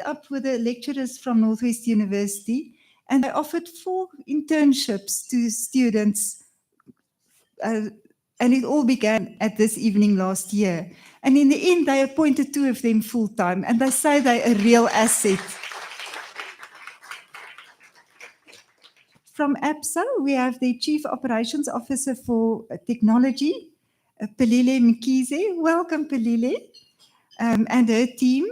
up with the lecturers from Northwest University, and they offered 4 internships to students, and it all began at this evening last year. And in the end, they appointed 2 of them full-time, and they say they're a real asset. From APSA, we have the Chief Operations Officer for Technology, Pelile Mkize. Welcome, Pelile, and her team.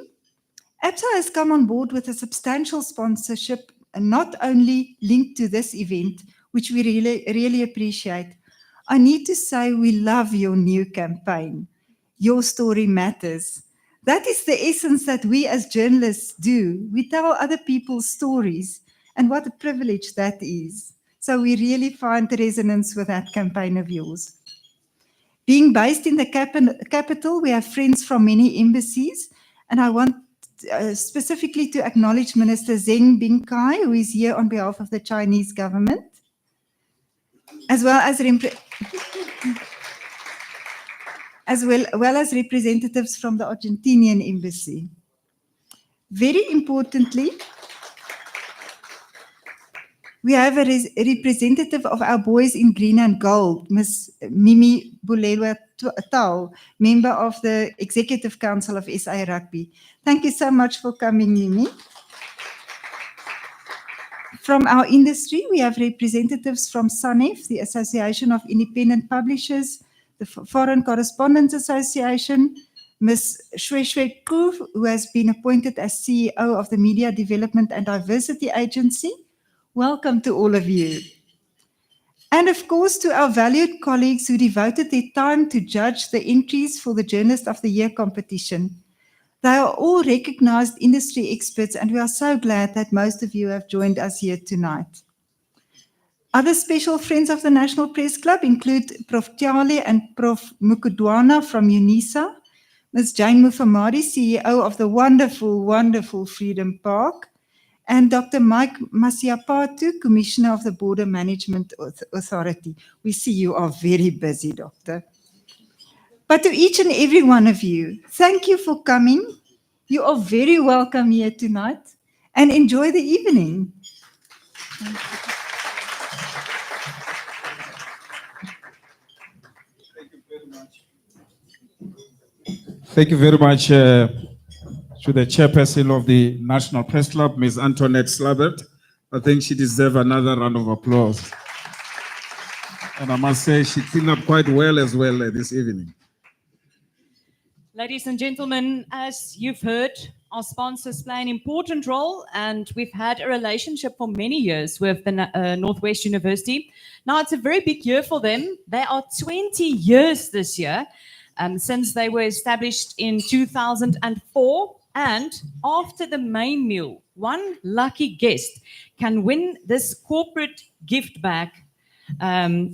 APSA has come on board with a substantial sponsorship, and not only linked to this event, which we really appreciate. I need to say we love your new campaign. Your story matters. That is the essence that we as journalists do. We tell other people's stories, and what a privilege that is. So we really find resonance with that campaign of yours. Being based in the capital, we have friends from many embassies, and I want specifically to acknowledge Minister Zheng Bingkai, who is here on behalf of the Chinese government, as well as representatives from the Argentinian embassy. Very importantly, we have a representative of our boys in green and gold, Ms. Mimi Bulelwa Tau, member of the Executive Council of SA Rugby. Thank you so much for coming, Mimi. From our industry, we have representatives from SANEF, the Association of Independent Publishers, the Foreign Correspondents Association, Ms. Shweshwe Koo, who has been appointed as CEO of the Media Development and Diversity Agency. Welcome to all of you. And of course, to our valued colleagues who devoted their time to judge the entries for the Journalist of the Year competition. They are all recognized industry experts, and we are so glad that most of you have joined us here tonight. Other special friends of the National Press Club include Prof. Tyale and Prof. Mukudwana from UNISA, Ms. Jane Mufamadi, CEO of the wonderful Freedom Park, and Dr. Mike Masiapatu, Commissioner of the Border Management Authority. We see you are very busy, Doctor. But to each and every one of you, thank you for coming. You are very welcome here tonight, and enjoy the evening. Thank you very much to the chairperson of the National Press Club, Ms. Antoinette Slabert. I think she deserves another round of applause. And I must say, she cleaned up quite well as well this evening. Ladies and gentlemen, as you've heard, our sponsors play an important role, and we've had a relationship for many years with the Northwest University. Now, it's a very big year for them. They are 20 years this year, since they were established in 2004. And after the main meal, one lucky guest can win this corporate gift bag.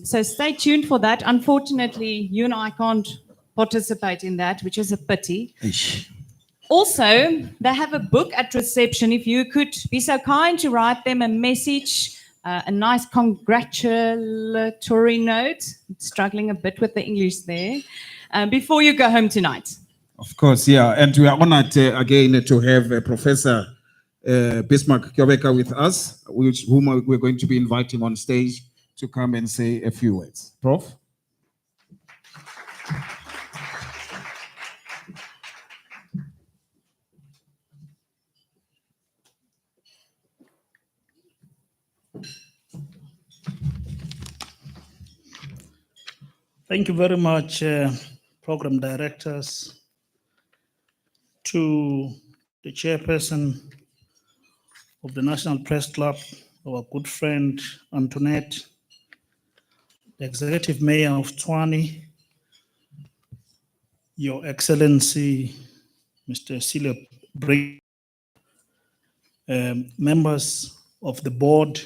So stay tuned for that. Unfortunately, you and I can't participate in that, which is a pity. Ish. Also, they have a book at reception. If you could be so kind to write them a message, a nice congratulatory note. Struggling a bit with the English there. Before you go home tonight. Of course, yeah. And we are honored again to have Professor Bismarck Kyobeka with us, whom we're going to be inviting on stage to come and say a few words. Prof? Thank you very much, program directors, to the chairperson of the National Press Club, our good friend Antoinette, the executive mayor of Tshwane, Your Excellency, Mr. Silip Brink, members of the board,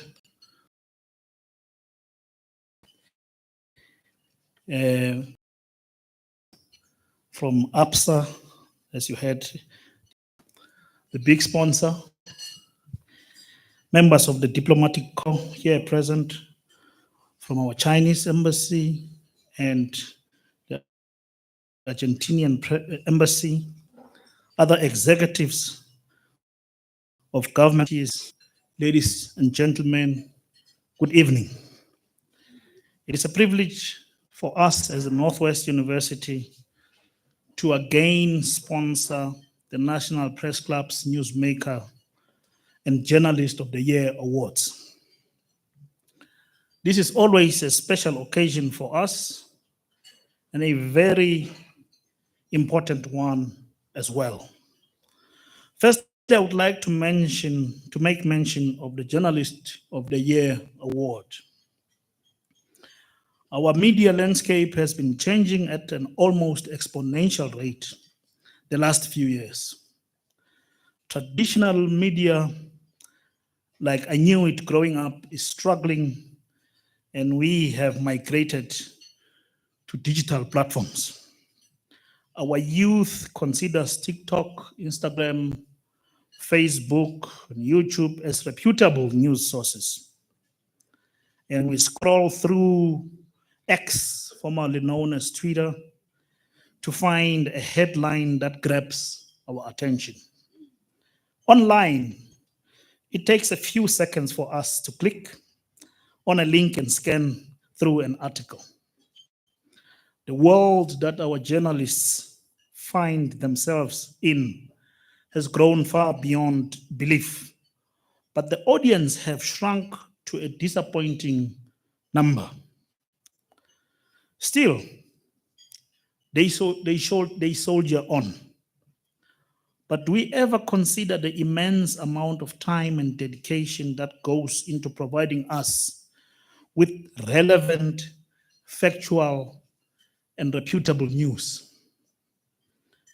from APSA, as you heard, the big sponsor, members of the diplomatic corps here present, from our Chinese embassy and the Argentinian embassy, other executives of government, ladies and gentlemen, good evening. It is a privilege for us as the Northwest University to again sponsor the National Press Club's Newsmaker and Journalist of the Year Awards. This is always a special occasion for us and a very important one as well. First, I would like to make mention of the Journalist of the Year Award. Our media landscape has been changing at an almost exponential rate the last few years. Traditional media, like I knew it growing up, is struggling, and we have migrated to digital platforms. Our youth considers TikTok, Instagram, Facebook, and YouTube as reputable news sources. And we scroll through X, formerly known as Twitter, to find a headline that grabs our attention. Online, it takes a few seconds for us to click on a link and scan through an article. The world that our journalists find themselves in has grown far beyond belief, but the audience have shrunk to a disappointing number. Still, they soldier on. But do we ever consider the immense amount of time and dedication that goes into providing us with relevant, factual, and reputable news?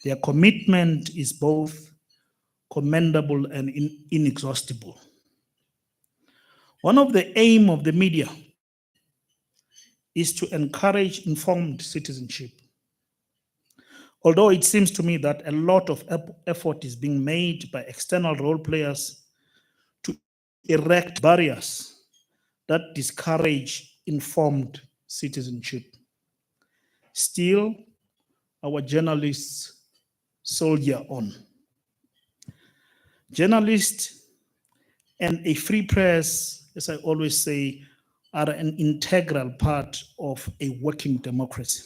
Their commitment is both commendable and inexhaustible. One of the aims of the media is to encourage informed citizenship. Although it seems to me that a lot of effort is being made by external role players to erect barriers that discourage informed citizenship. Still, our journalists soldier on. Journalists and a free press, as I always say, are an integral part of a working democracy.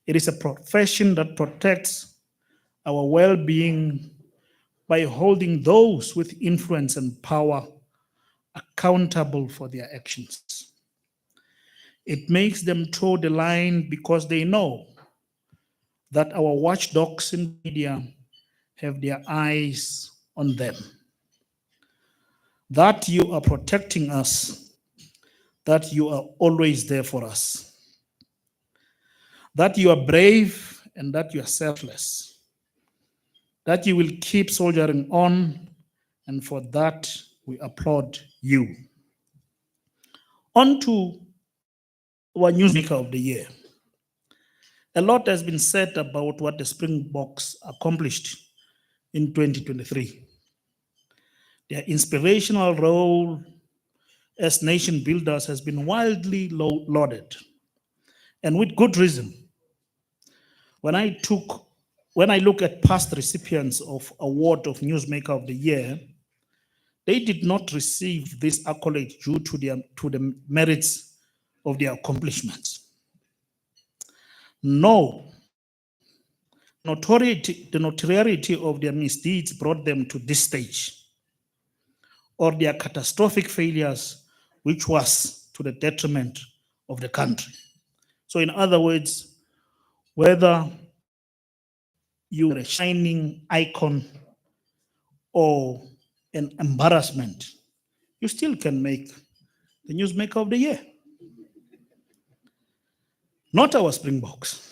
It is a profession that protects our well-being by holding those with influence and power accountable for their actions. It makes them toe the line because they know that our watchdogs in media have their eyes on them. That you are protecting us, that you are always there for us, that you are brave and that you are selfless, that you will keep soldiering on, and for that we applaud you. On to our Newsmaker of the Year. A lot has been said about what the Springboks accomplished in 2023. Their inspirational role as nation builders has been widely lauded, and with good reason. When I look at past recipients of Award of Newsmaker of the Year, they did not receive this accolade due to the merits of their accomplishments. No, the notoriety of their misdeeds brought them to this stage, or their catastrophic failures, which was to the detriment of the country. So in other words, whether you are a shining icon or an embarrassment, you still can make the Newsmaker of the Year. Not our Springboks.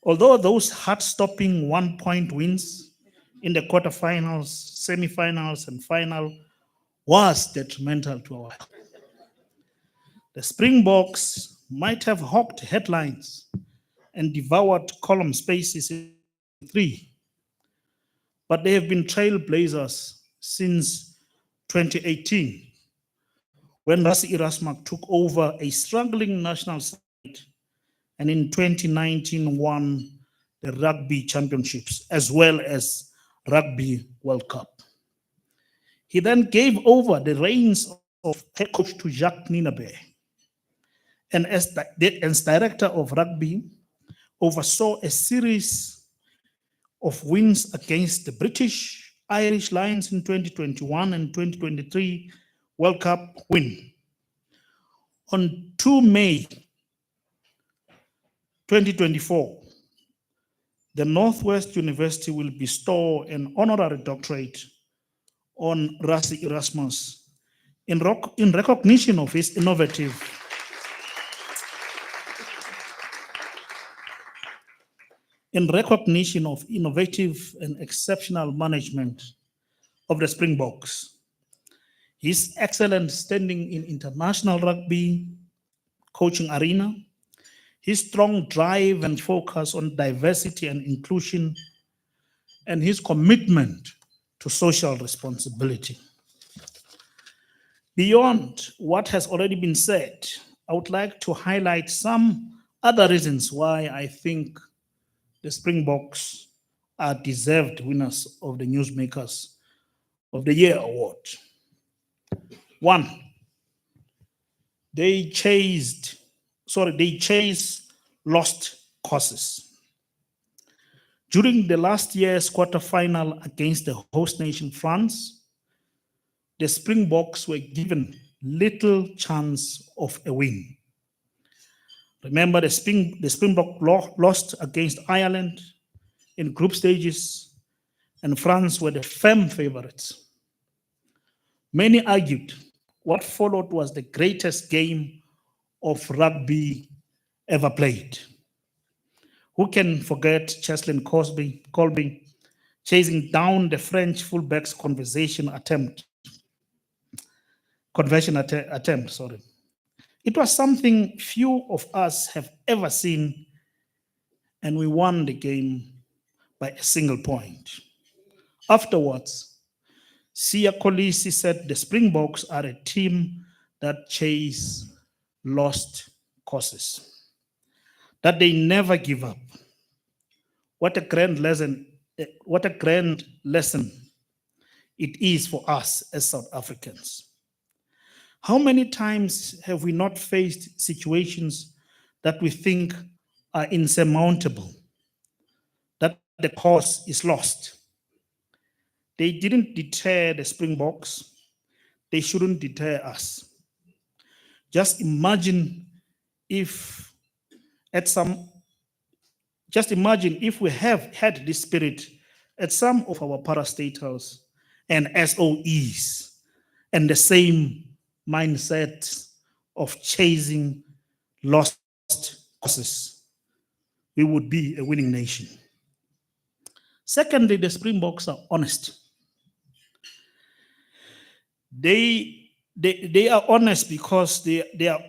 Although those heart-stopping one-point wins in the quarterfinals, semifinals, and final was detrimental to our health. The Springboks might have hawked headlines and devoured column spaces in 3, but they have been trailblazers since 2018, when Rasi Erasmus took over a struggling national side and in 2019 won the rugby championships as well as Rugby World Cup. He then gave over the reins of head coach to Jacques Nienaber, and as director of rugby, oversaw a series of wins against the British Irish Lions in 2021 and 2023 World Cup win. On 2 May 2024, the Northwest University will bestow an honorary doctorate on Rassie Erasmus in recognition of his innovative and exceptional management of the Springboks, his excellent standing in international rugby coaching arena, his strong drive and focus on diversity and inclusion, and his commitment to social responsibility. Beyond what has already been said, I would like to highlight some other reasons why I think the Springboks are deserved winners of the Newsmakers of the Year award. One, they chase lost causes. During the last year's quarterfinal against the host nation France, the Springboks were given little chance of a win. Remember, the Springbok lost against Ireland in group stages, and France were the firm favorites. Many argued what followed was the greatest game of rugby ever played. Who can forget Cheslin Colby chasing down the French fullback's conversion attempt? It was something few of us have ever seen, and we won the game by a single point. Afterwards, Sia Kolisi said the Springboks are a team that chase lost causes, that they never give up. What a grand lesson it is for us as South Africans. How many times have we not faced situations that we think are insurmountable, that the cause is lost? They didn't deter the Springboks. They shouldn't deter us. Just imagine if we have had this spirit at some of our parastatals and SOEs, and the same mindset of chasing lost causes, we would be a winning nation. Secondly, the Springboks are honest. They are honest because they are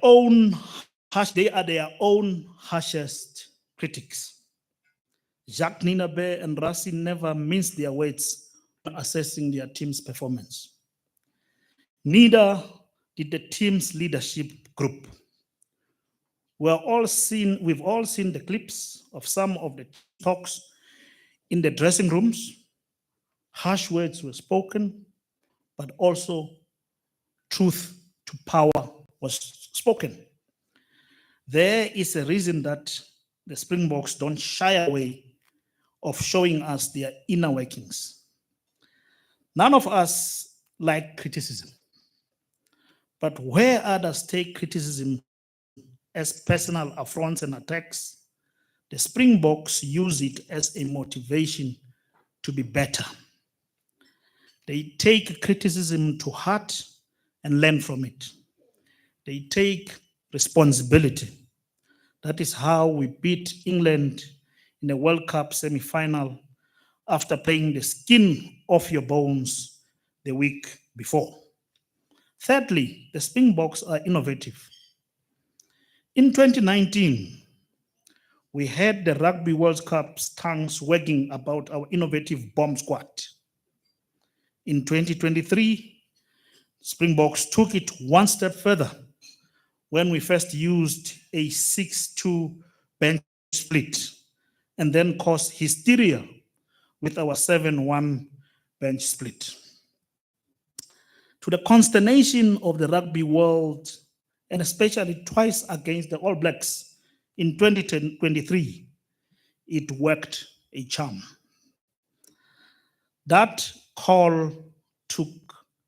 their own harshest critics. Jacques Nienaber and Rassie never minced their words when assessing their team's performance. Neither did the team's leadership group. We've all seen the clips of some of the talks in the dressing rooms. Harsh words were spoken, but also truth to power was spoken. There is a reason that the Springboks don't shy away of showing us their inner workings. None of us like criticism. But where others take criticism as personal affronts and attacks, the Springboks use it as a motivation to be better. They take criticism to heart and learn from it. They take responsibility. That is how we beat England in the World Cup semi-final after playing the skin off your bones the week before. Thirdly, the Springboks are innovative. In 2019, we had the Rugby World Cup's tongues wagging about our innovative bomb squad. In 2023, Springboks took it one step further when we first used a 6-2 bench split and then caused hysteria with our 7-1 bench split. To the consternation of the rugby world, and especially twice against the All Blacks in 2023, it worked a charm. That call took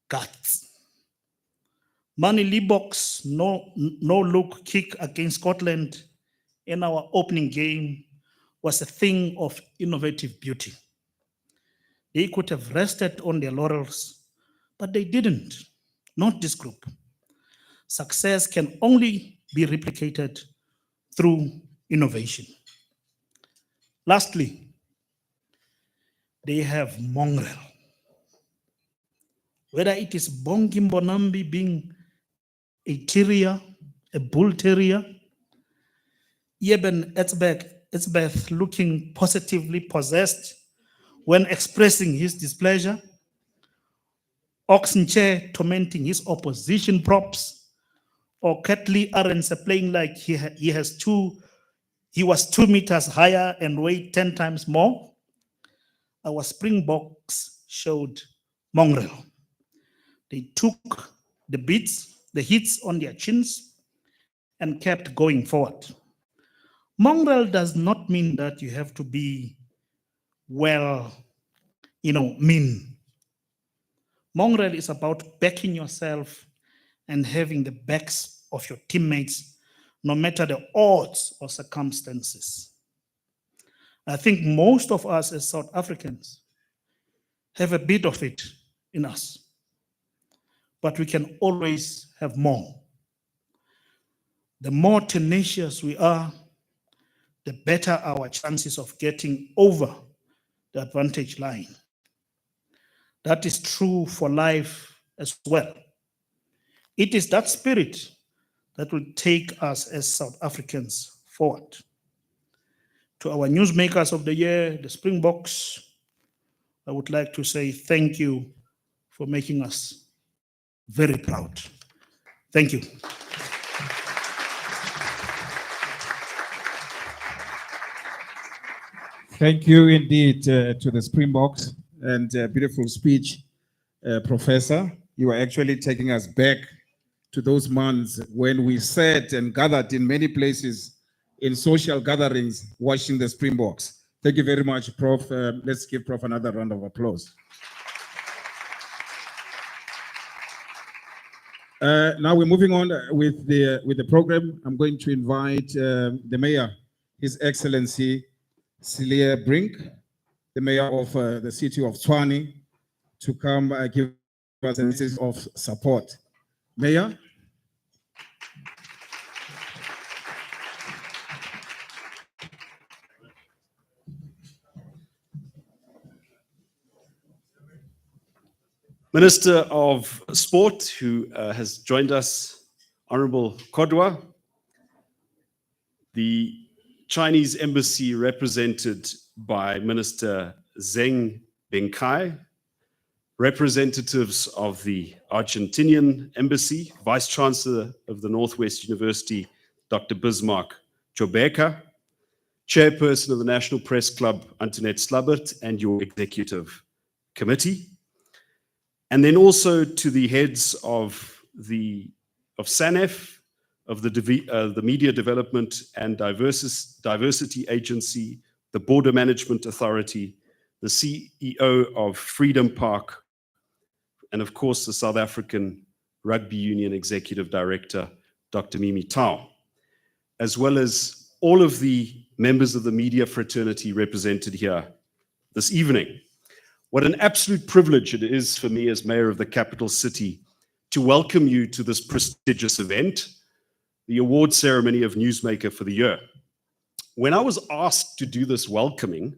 guts. Manny Libbok's no-look kick against Scotland in our opening game was a thing of innovative beauty. They could have rested on their laurels, but they didn't, not this group. Success can only be replicated through innovation. Lastly, they have mongrel. Whether it is Bongi Mbonambi being a terrier, a bull terrier, Eben Etzbeth looking positively possessed when expressing his displeasure, Oxenchair tormenting his opposition props, or Catley Arens playing like he was 2 meters higher and weighed 10 times more, our Springboks showed mongrel. They took the hits on their chins and kept going forward. Mongrel does not mean that you have to be, mean. Mongrel is about backing yourself and having the backs of your teammates, no matter the odds or circumstances. I think most of us as South Africans have a bit of it in us, but we can always have more. The more tenacious we are, the better our chances of getting over the advantage line. That is true for life as well. It is that spirit that will take us as South Africans forward. To our newsmakers of the year, the Springboks, I would like to say thank you for making us very proud. Thank you. Thank you indeed to the Springboks, and beautiful speech, Professor. You are actually taking us back to those months when we sat and gathered in many places in social gatherings watching the Springboks. Thank you very much, Prof. Let's give Prof another round of applause. Now we're moving on with the program. I'm going to invite the Mayor, His Excellency Celia Brink, the Mayor of the city of Tshwane, to come give us a message of support. Mayor. Minister of Sport, who has joined us, Honorable Kodwa, the Chinese embassy represented by Minister Zheng Bengkai, representatives of the Argentinian embassy, Vice Chancellor of the Northwest University, Dr. Bismarck Chobeka, Chairperson of the National Press Club, Antoinette Slabbert, and your executive committee. And then also to the heads of SANEF, of the Media Development and Diversity Agency, the Border Management Authority, the CEO of Freedom Park, and of course the South African Rugby Union Executive Director, Dr. Mimi Tau, as well as all of the members of the media fraternity represented here this evening. What an absolute privilege it is for me as Mayor of the capital city to welcome you to this prestigious event, the award ceremony of Newsmaker for the year. When I was asked to do this welcoming,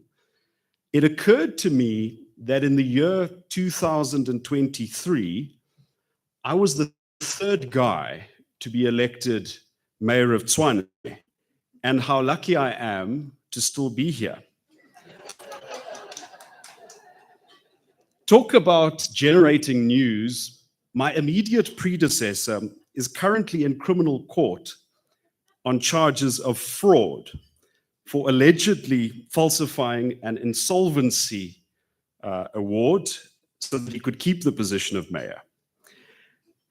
it occurred to me that in the year 2023, I was the third guy to be elected Mayor of Tshwane, and how lucky I am to still be here. Talk about generating news. My immediate predecessor is currently in criminal court on charges of fraud for allegedly falsifying an insolvency award so that he could keep the position of mayor.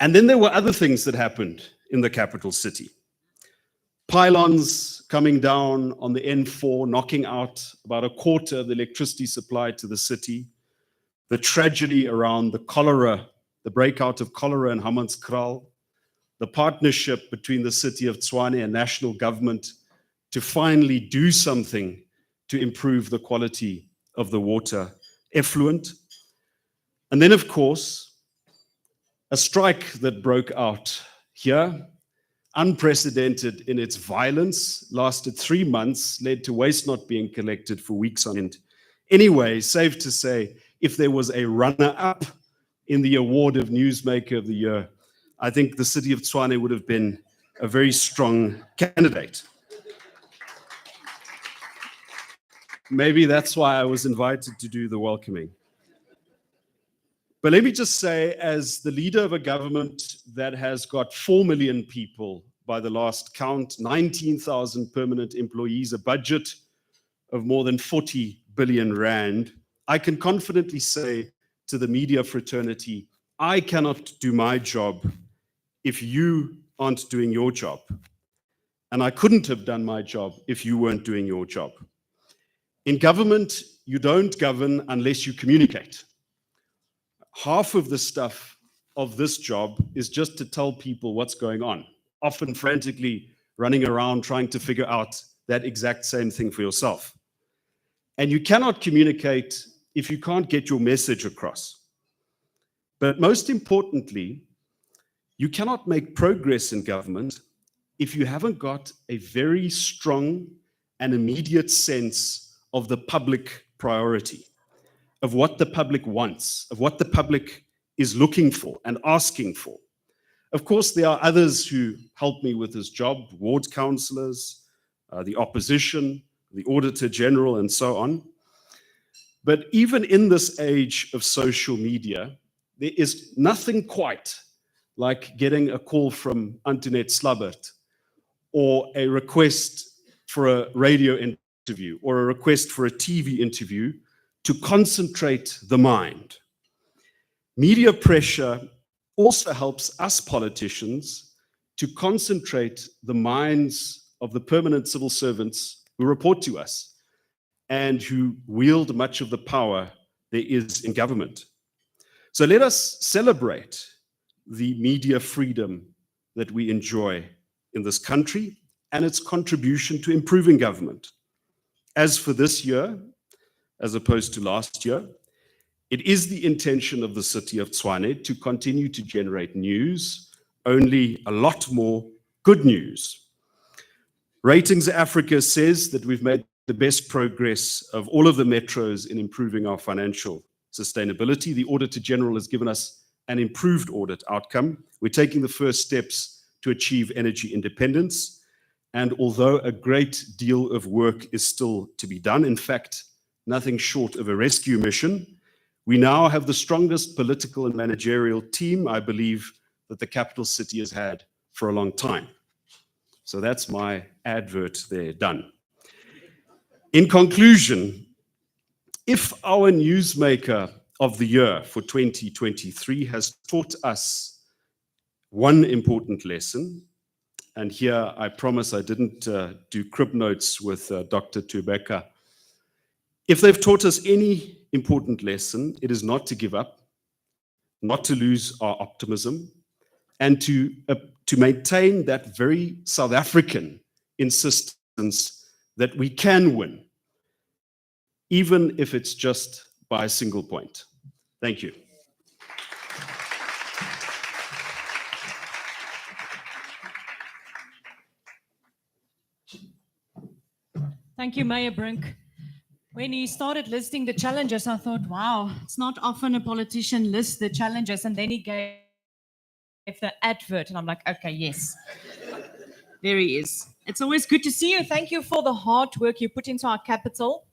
And then there were other things that happened in the capital city. Pylons coming down on the N4, knocking out about a quarter of the electricity supply to the city. The tragedy around the cholera, the breakout of cholera in Hammanskraal. The partnership between the city of Tshwane and national government to finally do something to improve the quality of the water effluent. And then, of course, a strike that broke out here, unprecedented in its violence, lasted 3 months, led to waste not being collected for weeks on end. Anyway, safe to say, if there was a runner-up in the award of Newsmaker of the Year, I think the city of Tshwane would have been a very strong candidate. Maybe that's why I was invited to do the welcoming. But let me just say, as the leader of a government that has got 4 million people by the last count, 19,000 permanent employees, a budget of more than 40 billion rand, I can confidently say to the media fraternity, I cannot do my job if you aren't doing your job. And I couldn't have done my job if you weren't doing your job. In government, you don't govern unless you communicate. Half of the stuff of this job is just to tell people what's going on, often frantically running around trying to figure out that exact same thing for yourself. And you cannot communicate if you can't get your message across. But most importantly, you cannot make progress in government if you haven't got a very strong and immediate sense of the public priority, of what the public wants, of what the public is looking for and asking for. Of course, there are others who help me with this job, ward councillors, the opposition, the Auditor General, and so on. But even in this age of social media, there is nothing quite like getting a call from Antoinette Slabbert, or a request for a radio interview, or a request for a TV interview to concentrate the mind. Media pressure also helps us politicians to concentrate the minds of the permanent civil servants who report to us and who wield much of the power there is in government. So let us celebrate the media freedom that we enjoy in this country and its contribution to improving government. As for this year, as opposed to last year, it is the intention of the city of Tshwane to continue to generate news, only a lot more good news. Ratings Africa says that we've made the best progress of all of the metros in improving our financial sustainability. The Auditor General has given us an improved audit outcome. We're taking the first steps to achieve energy independence. And although a great deal of work is still to be done, in fact, nothing short of a rescue mission, we now have the strongest political and managerial team, I believe, that the capital city has had for a long time. So that's my advert there done. In conclusion, if our Newsmaker of the Year for 2023 has taught us one important lesson, and here I promise I didn't do crib notes with Dr. Tubeka. If they've taught us any important lesson, it is not to give up, not to lose our optimism, and to maintain that very South African insistence that we can win, even if it's just by a single point. Thank you. Thank you, Mayor Brink. When he started listing the challenges, I thought, wow, it's not often a politician lists the challenges, and then he gave the advert, and I'm like, okay, yes, there he is. It's always good to see you. Thank you for the hard work you put into our capital.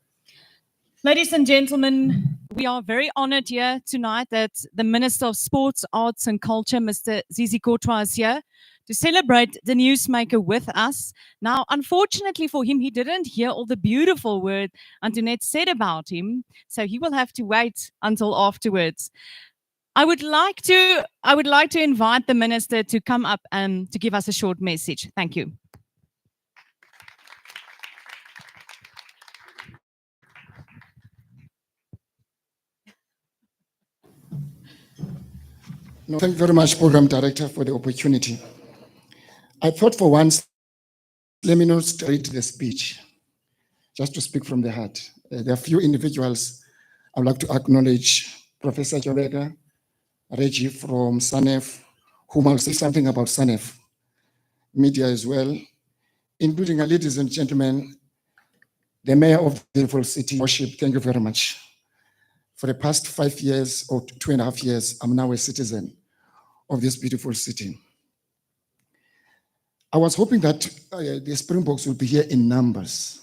Ladies and gentlemen, we are very honored here tonight that the Minister of Sports, Arts and Culture, Mr. Zizi Kodwa, is here to celebrate the Newsmaker with us. Now, unfortunately for him, he didn't hear all the beautiful words Antoinette said about him, so he will have to wait until afterwards. I would like to invite the Minister to come up and to give us a short message. Thank you. No, thank you very much, Program Director, for the opportunity. I thought for once, let me not read the speech, just to speak from the heart. There are a few individuals I would like to acknowledge. Professor Jobeka, Reggie from SANEF, whom I'll say something about SANEF, media as well, including, ladies and gentlemen, the Mayor of the beautiful city, Worship, thank you very much. For the past 5 years or 2.5 years, I'm now a citizen of this beautiful city. I was hoping that the Springboks would be here in numbers.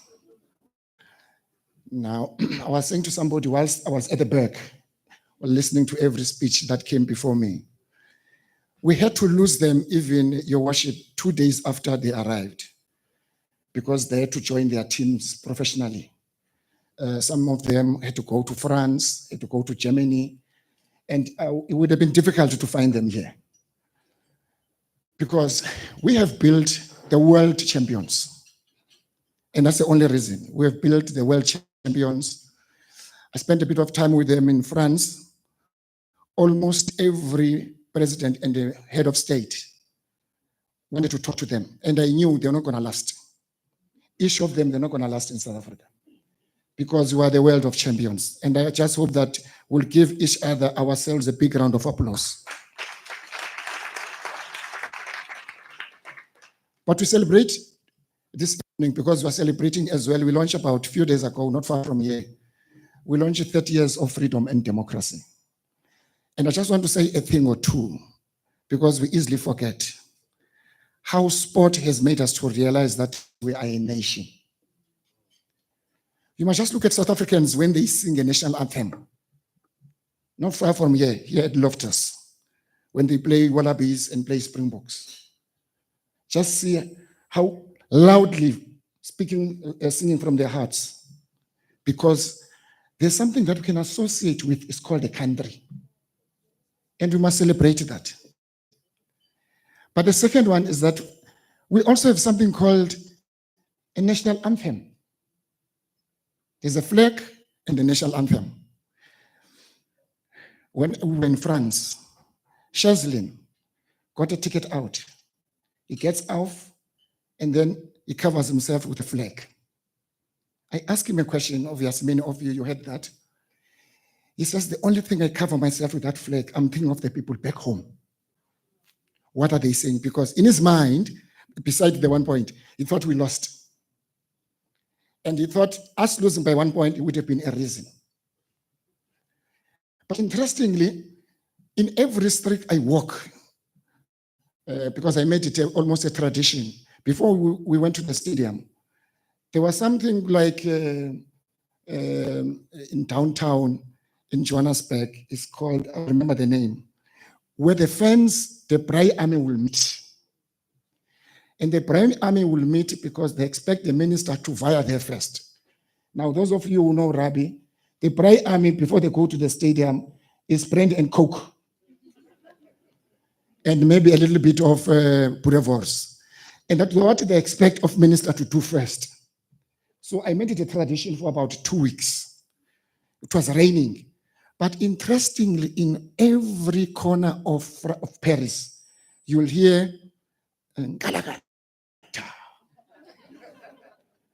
Now, I was saying to somebody whilst I was at the back, listening to every speech that came before me, we had to lose them, even, Your Worship, 2 days after they arrived, because they had to join their teams professionally. Some of them had to go to France, had to go to Germany, and it would have been difficult to find them here. Because we have built the world champions. And that's the only reason. We have built the world champions. I spent a bit of time with them in France. Almost every president and the head of state wanted to talk to them. And I knew they're not going to last. Each of them, they're not going to last in South Africa. Because we are the world of champions. And I just hope that we'll give each other, ourselves, a big round of applause. But we celebrate this evening because we're celebrating as well. We launched about a few days ago, not far from here. We launched 30 years of freedom and democracy. And I just want to say a thing or two, because we easily forget how sport has made us to realize that we are a nation. You must just look at South Africans when they sing a national anthem. Not far from here at Loftus, when they play Wallabies and play Springboks. Just see how loudly singing from their hearts, because there's something that we can associate with. It's called a country, and we must celebrate that. But the second one is that we also have something called a national anthem. There's a flag and the national anthem. When we were in France, Cheslin got a ticket out. He gets off, and then he covers himself with a flag. I asked him a question, obviously many of you heard that. He says, the only thing I cover myself with that flag, I'm thinking of the people back home. What are they saying? Because in his mind, beside the 1 point, he thought we lost. And he thought us losing by 1 point, it would have been a reason. But interestingly, in every street I walk, because I made it almost a tradition. Before we went to the stadium, there was something like in downtown in Johannesburg, it's called, I remember the name, where the fans, the Braai Army will meet. And the Braai Army will meet because they expect the minister to via there first. Now, those of you who know Rabbi, the Braai Army, before they go to the stadium, is brand and coke. And maybe a little bit of boerewors. And that's what they expect of minister to do first. So I made it a tradition for about 2 weeks. It was raining. But interestingly, in every corner of Paris, you will hear Galagata.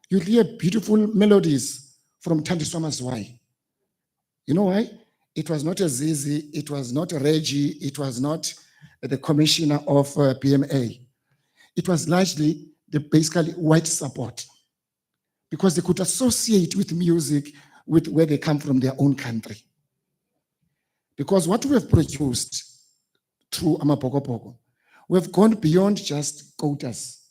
You'll hear beautiful melodies from Thandi Swamazwai. You know why? It was not a Zizi, it was not a Reggie, it was not the commissioner of PMA. It was largely the basically white support, because they could associate with music with where they come from, their own country. Because what we have produced through Amapokopoko, we have gone beyond just quotas.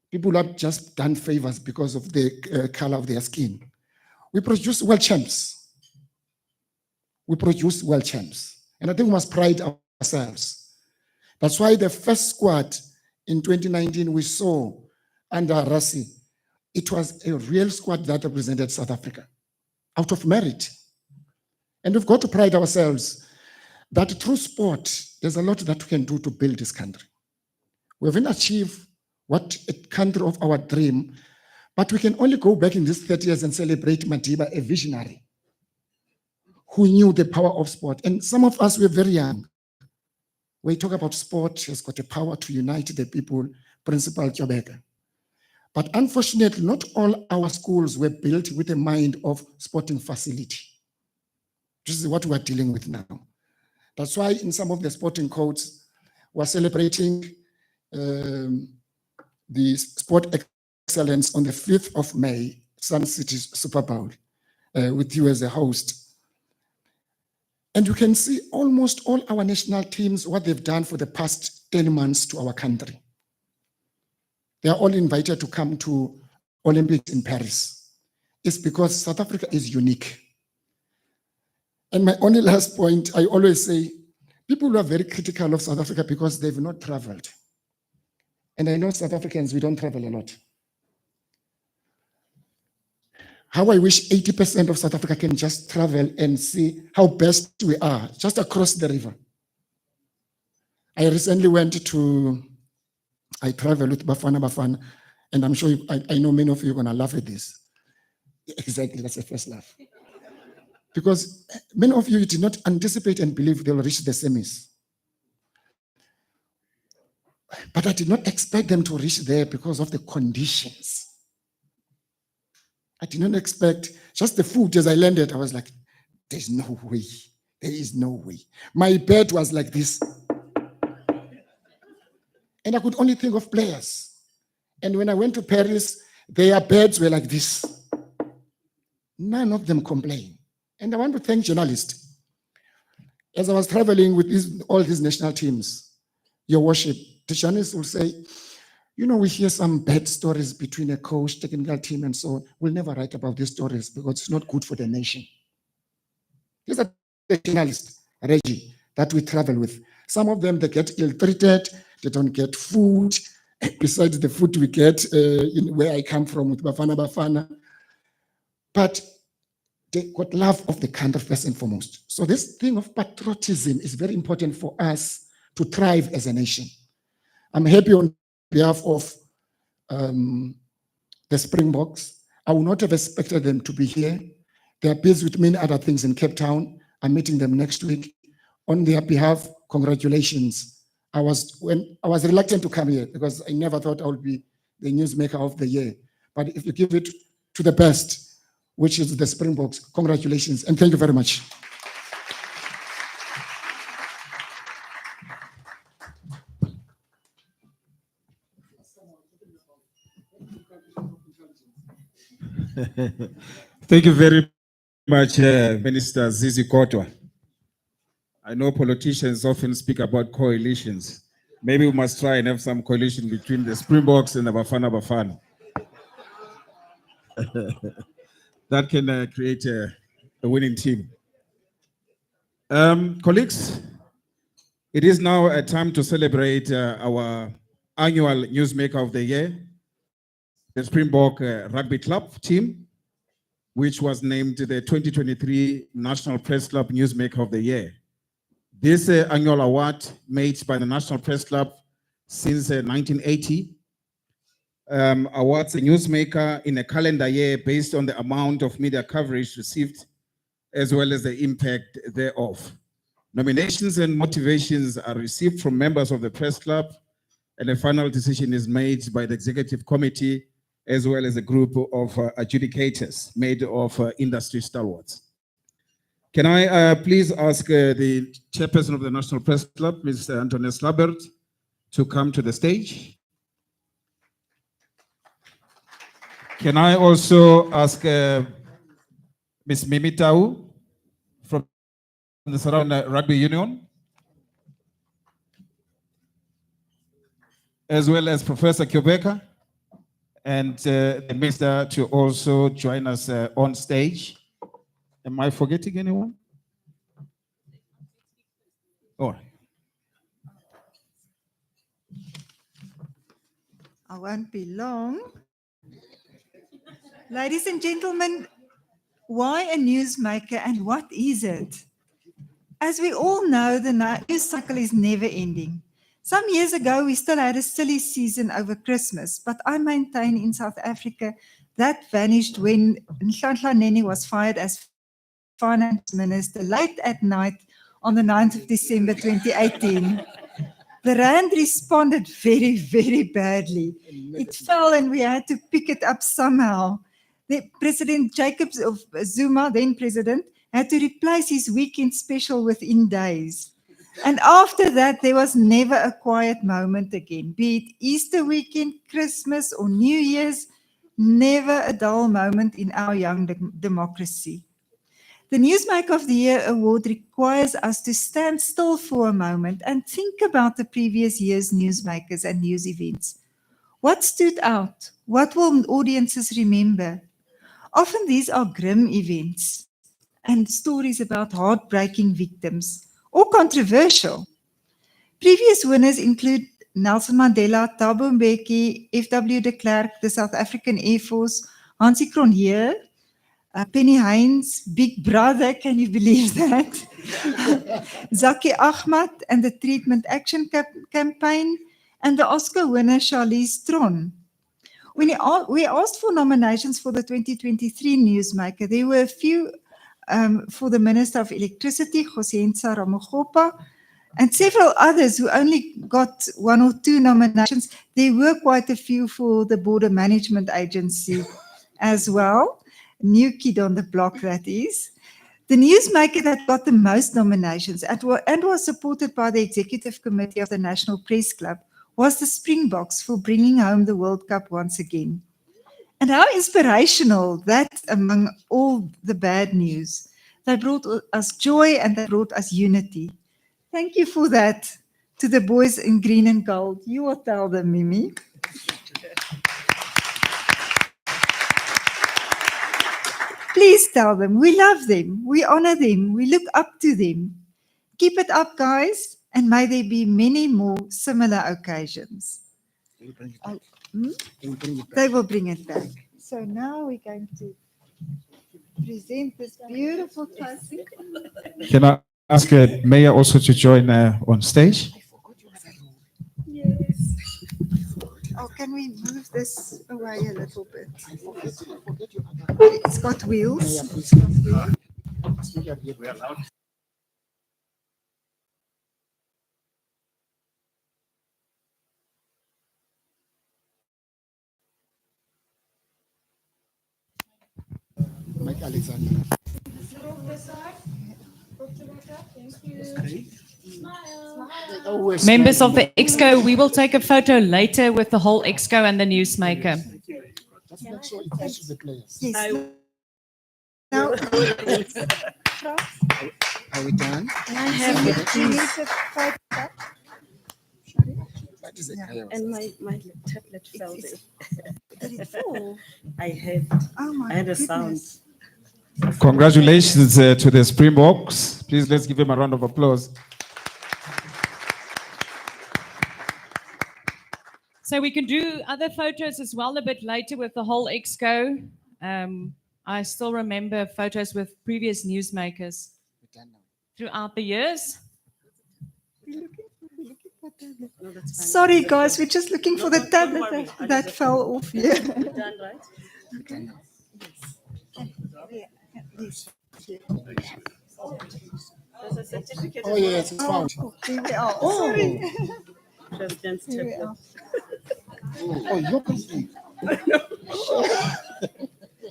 People have just done favors because of the color of their skin. We produce world champs. we produce world champs. And I think we must pride ourselves. That's why the first squad in 2019 we saw under Rassi, it was a real squad that represented South Africa out of merit. And we've got to pride ourselves that through sport, there's a lot that we can do to build this country. We haven't achieved what a country of our dream, but we can only go back in these 30 years and celebrate Madiba, a visionary who knew the power of sport. And some of us were very young. We talk about sport has got a power to unite the people, Principal Chobeka. But unfortunately, not all our schools were built with a mind of sporting facility. This is what we're dealing with now. That's why in some of the sporting codes, we're celebrating the sport excellence on the 5th of May, Sun City Super Bowl, with you as a host. And you can see almost all our national teams, what they've done for the past 10 months to our country. They are all invited to come to Olympics in Paris. It's because South Africa is unique. And my only last point, I always say, people are very critical of South Africa because they've not traveled. And I know South Africans, we don't travel a lot. How I wish 80% of South Africa can just travel and see how best we are, just across the river. I recently I traveled with Bafana, and I'm sure I know many of you are going to laugh at this. Exactly, that's the first laugh. Because many of you did not anticipate and believe they'll reach the semis. But I did not expect them to reach there because of the conditions. I did not expect just the food. As I landed, I was like, there's no way. There is no way. My bed was like this. And I could only think of players. And when I went to Paris, their beds were like this. None of them complained. And I want to thank journalists. As I was traveling with all these national teams, your worship, the journalists will say, you know, we hear some bad stories between a coach, technical team, and so on. We'll never write about these stories because it's not good for the nation. These are the journalists, Reggie, that we travel with. Some of them, they get ill-treated, they don't get food, besides the food we get where I come from with Bafana. But they got love of the country first and foremost. So this thing of patriotism is very important for us to thrive as a nation. I'm happy on behalf of the Springboks. I would not have expected them to be here. They are busy with many other things in Cape Town. I'm meeting them next week. On their behalf, congratulations. I was reluctant to come here because I never thought I would be the newsmaker of the year. But if you give it to the best, which is the Springboks, congratulations and thank you very much. Thank you very much, Minister Zizi Kotwa. I know politicians often speak about coalitions. Maybe we must try and have some coalition between the Springboks and the Bafana. That can create a winning team. Colleagues, it is now a time to celebrate our annual Newsmaker of the Year, the Springbok Rugby Club team, which was named the 2023 National Press Club Newsmaker of the Year. This annual award, made by the National Press Club since 1980, awards a newsmaker in a calendar year based on the amount of media coverage received, as well as the impact thereof. Nominations and motivations are received from members of the press club, and a final decision is made by the executive committee, as well as a group of adjudicators made of industry stalwarts. Can I please ask the chairperson of the National Press Club, Ms. Antoinette Slabert, to come to the stage? Can I also ask Ms. Mimi Tau from the Surround Rugby Union, as well as Professor Chobeka, and the minister to also join us on stage. Am I forgetting anyone? Oh, I won't be long. Ladies and gentlemen, why a newsmaker and what is it? As we all know, the news cycle is never ending. Some years ago, we still had a silly season over Christmas, but I maintain in South Africa that vanished when Nhlanhla Nene was fired as finance minister late at night on the 9th of December 2018. The rand responded very, very badly. It fell and we had to pick it up somehow. The President Jacob Zuma, then president, had to replace his weekend special within days. And after that, there was never a quiet moment again, be it Easter weekend, Christmas, or New Year's, never a dull moment in our young democracy. The Newsmaker of the Year award requires us to stand still for a moment and think about the previous year's newsmakers and news events. What stood out? What will audiences remember? Often these are grim events and stories about heartbreaking victims, or controversial. Previous winners include Nelson Mandela, Thabo Mbeki, F.W. de Klerk, the South African Air Force, Hansie Cronje, Penny Hines, Big Brother, can you believe that? Zaki Ahmad and the Treatment Action Campaign, and the Oscar winner Charlize Theron. When we asked for nominations for the 2023 Newsmaker, there were a few for the Minister of Electricity, Josienza Ramogopa, and several others who only got 1 or 2 nominations. There were quite a few for the Border Management Agency as well. New kid on the block, that is. The newsmaker that got the most nominations and was supported by the Executive Committee of the National Press Club was the Springboks for bringing home the World Cup once again. And how inspirational that among all the bad news. They brought us joy and they brought us unity. Thank you for that to the boys in green and gold. You will tell them, Mimi. Please tell them, we love them, we honor them, we look up to them. Keep it up, guys, and may there be many more similar occasions. They will bring it back. So now we're going to present this beautiful trophy. can I ask Mayor also to join on stage? Yes. Oh, can we move this away a little bit? It's got wheels. Mike Alexander. Members of the Exco, we will take a photo later with the whole Exco and the Newsmaker. Just make sure it goes to the players. Yes. Now, Are we done? I have it, you need to fight that. That is a Yeah. chaos. and my tablet fell there. Did it fall? I had Oh my I had a sound. goodness. Congratulations to the Springboks. Please let's give him a round of applause. So we can do other photos as well a bit later with the whole Exco. I still remember photos with previous newsmakers We're done now. throughout the years. No, that's fine. Sorry, guys, we're just looking for the Don't tablet worry. that fell off here. We're done, right? Yes. There's a certificate. Oh, yes, it's found. Oh, here we are. Sorry. President's Here we tablet. are. Oh, you're complete.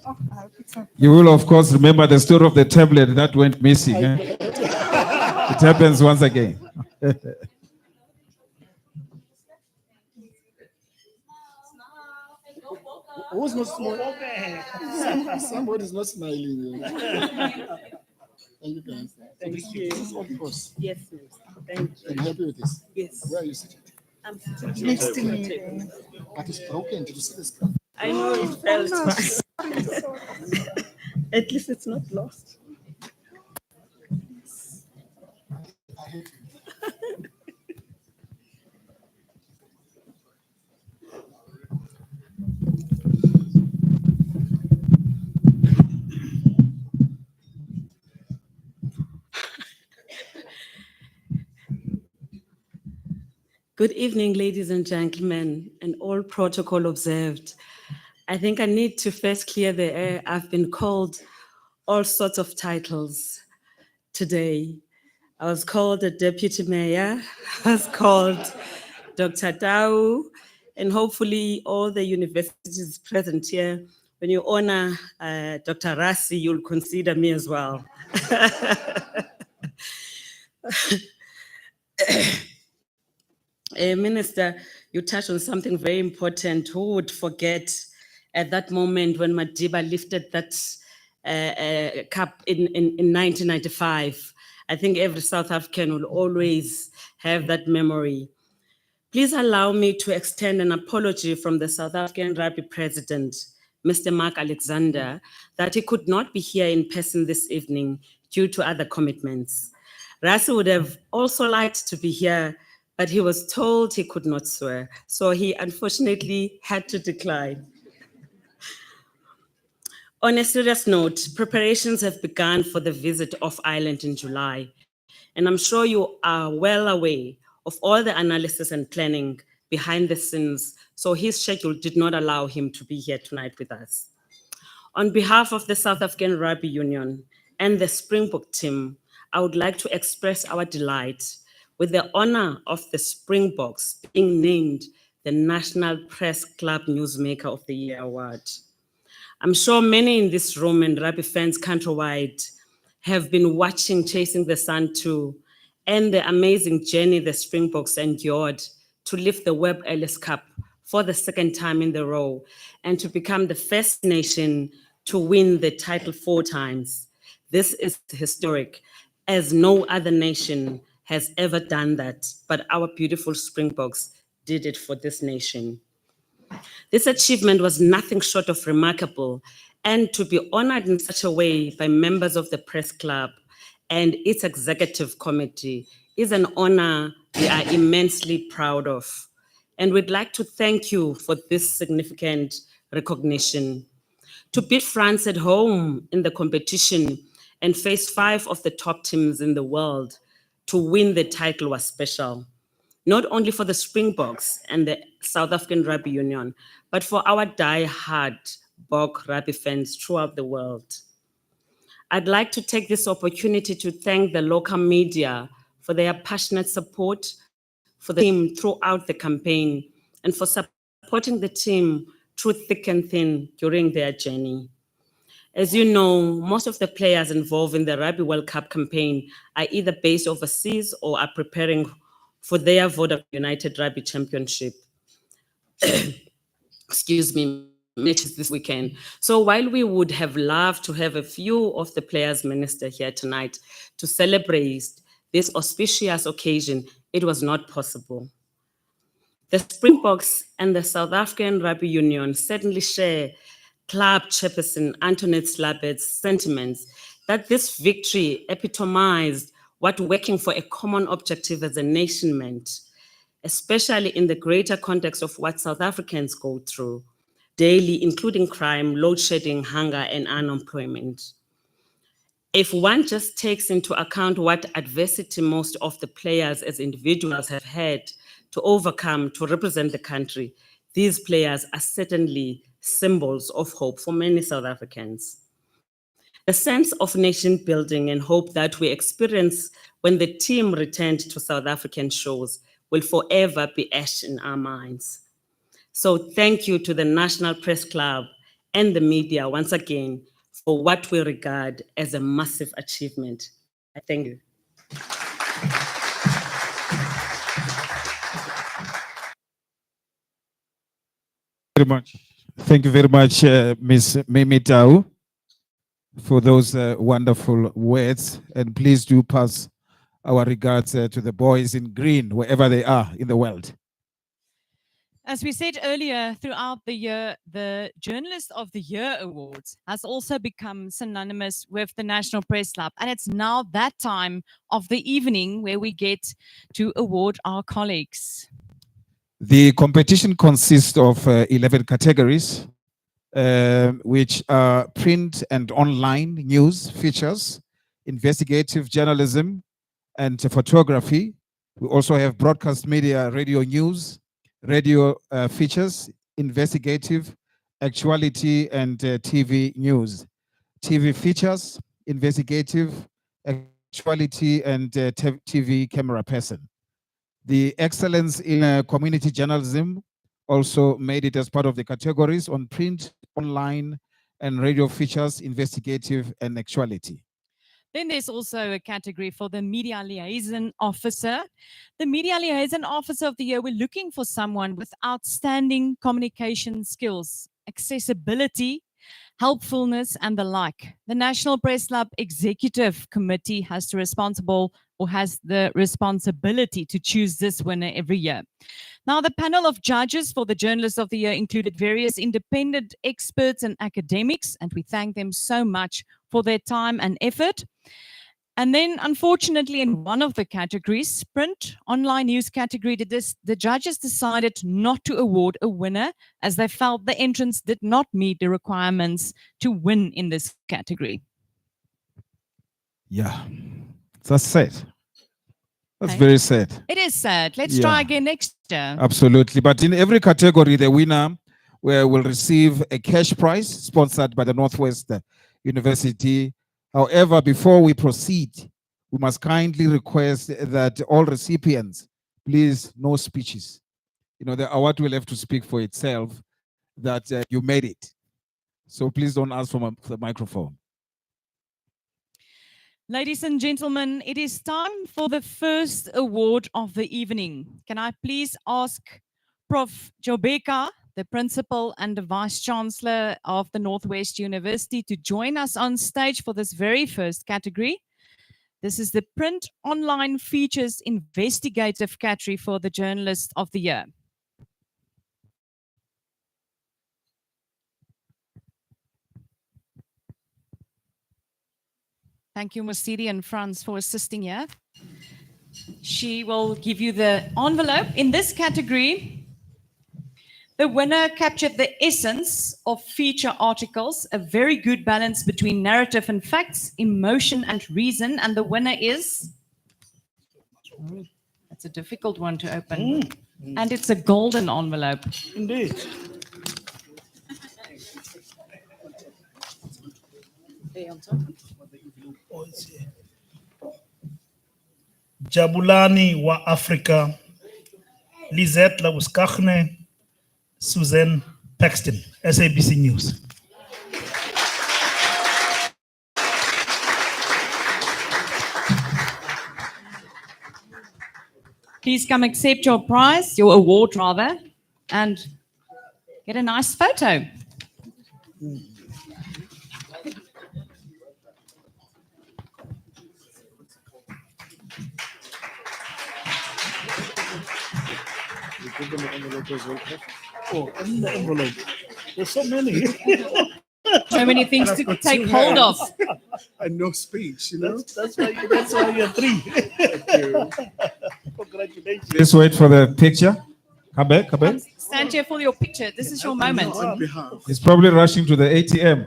Oh, I hope it's not. You will, of course, remember the story of the tablet that went missing. It happens once again. Who's not smiling? Somebody's not smiling. Thank you, guys. Thank you. This is of course. Yes, miss. Thank you. I'm happy with this. Yes. Where are you sitting? I'm sitting Next to me there. But it's broken. Did you see the screen? I know it fell. Oh, no, It's fine. sorry. At least it's not lost. Good evening, ladies and gentlemen, and all protocol observed. I think I need to first clear the air. I've been called all sorts of titles today. I was called a deputy mayor, I was called Dr. Tau, and hopefully all the universities present here, when you honor Dr. Rassi, you'll consider me as well. Minister, you touched on something very important. Who would forget at that moment when Madiba lifted that cup in 1995? I think every South African will always have that memory. Please allow me to extend an apology from the South African Rugby President, Mr. Mark Alexander, that he could not be here in person this evening due to other commitments. Rassi would have also liked to be here, but he was told he could not swear, so he unfortunately had to decline. On a serious note, preparations have begun for the visit of Ireland in July, and I'm sure you are well aware of all the analysis and planning behind the scenes, so his schedule did not allow him to be here tonight with us. On behalf of the South African Rugby Union and the Springbok team, I would like to express our delight with the honor of the Springboks being named the National Press Club Newsmaker of the Year award. I'm sure many in this room and rugby fans countrywide have been watching Chasing the Sun too, and the amazing journey the Springboks endured to lift the Webb Ellis Cup for the second time in the row and to become the first nation to win the title 4 times. This is historic, as no other nation has ever done that, but our beautiful Springboks did it for this nation. This achievement was nothing short of remarkable, and to be honored in such a way by members of the press club and its executive committee is an honor we are immensely proud of. And we'd like to thank you for this significant recognition. To beat France at home in the competition and face 5 of the top teams in the world to win the title was special, not only for the Springboks and the South African Rugby Union, but for our die-hard Bok rugby fans throughout the world. I'd like to take this opportunity to thank the local media for their passionate support for the team throughout the campaign and for supporting the team through thick and thin during their journey. As you know, most of the players involved in the Rugby World Cup campaign are either based overseas or are preparing for their Vodacom United Rugby Championship. Excuse me, matches this weekend. So while we would have loved to have a few of the players' minister here tonight to celebrate this auspicious occasion, it was not possible. The Springboks and the South African Rugby Union certainly share club chairperson Antoinette Slabbert's sentiments that this victory epitomized what working for a common objective as a nation meant, especially in the greater context of what South Africans go through daily, including crime, load shedding, hunger, and unemployment. If one just takes into account what adversity most of the players as individuals have had to overcome to represent the country, these players are certainly symbols of hope for many South Africans. The sense of nation building and hope that we experience when the team returned to South African shores will forever be etched in our minds. So thank you to the National Press Club and the media once again for what we regard as a massive achievement. I thank you. Very much. Thank you very much, Ms. Mimi Tau, for those wonderful words. And please do pass our regards to the boys in green, wherever they are in the world. As we said earlier, throughout the year, the Journalist of the Year Awards has also become synonymous with the National Press Club. And it's now that time of the evening where we get to award our colleagues. The competition consists of 11 categories, which are print and online news features, investigative journalism, and photography, We also have broadcast media, radio news, radio features, investigative, actuality, and TV news. TV features, investigative, actuality, and TV camera person. The excellence in community journalism also made it as part of the categories on print, online, and radio features, investigative, and actuality. Then there's also a category for the Media Liaison Officer. The Media Liaison Officer of the Year, we're looking for someone with outstanding communication skills, accessibility, helpfulness, and the like. The National Press Club Executive Committee has the responsibility to choose this winner every year. Now, the panel of judges for the Journalist of the Year included various independent experts and academics, and we thank them so much for their time and effort. And then, unfortunately, in one of the categories, print online news category, the judges decided not to award a winner as they felt the entrants did not meet the requirements to win in this category. Yeah, that's sad. That's Okay. very sad. It is sad. Let's try Yeah. again next year. Absolutely. But in every category, the winner will receive a cash prize sponsored by the Northwest University. However, before we proceed, we must kindly request that all recipients, please, no speeches. You know, the award will have to speak for itself that you made it. So please don't ask for the microphone. Ladies and gentlemen, it is time for the first award of the evening. Can I please ask Prof. Jobeka, the Principal and the Vice Chancellor of the Northwest University, to join us on stage for this very first category. This is the Print Online Features Investigative category for the Journalist of the Year. Thank you, Mosidi and Franz, for assisting here. She will give you the envelope. In this category, the winner captured the essence of feature articles, a very good balance between narrative and facts, emotion and reason, and the winner is... That's a difficult one to open. And it's a golden envelope. Indeed. Oh, it's here. Jabulani wa Africa, Lizette Labuskachne, Susan Paxton, SABC News. Please come accept your prize, your award rather, and get a nice photo. Oh, and the envelope. There's so many. So many things to take hold of. And no speech, you know. That's why you're three. Congratulations. Please wait for the picture. Come back, come back. Stand here for your picture. This is your moment. On behalf. He's probably rushing to the ATM.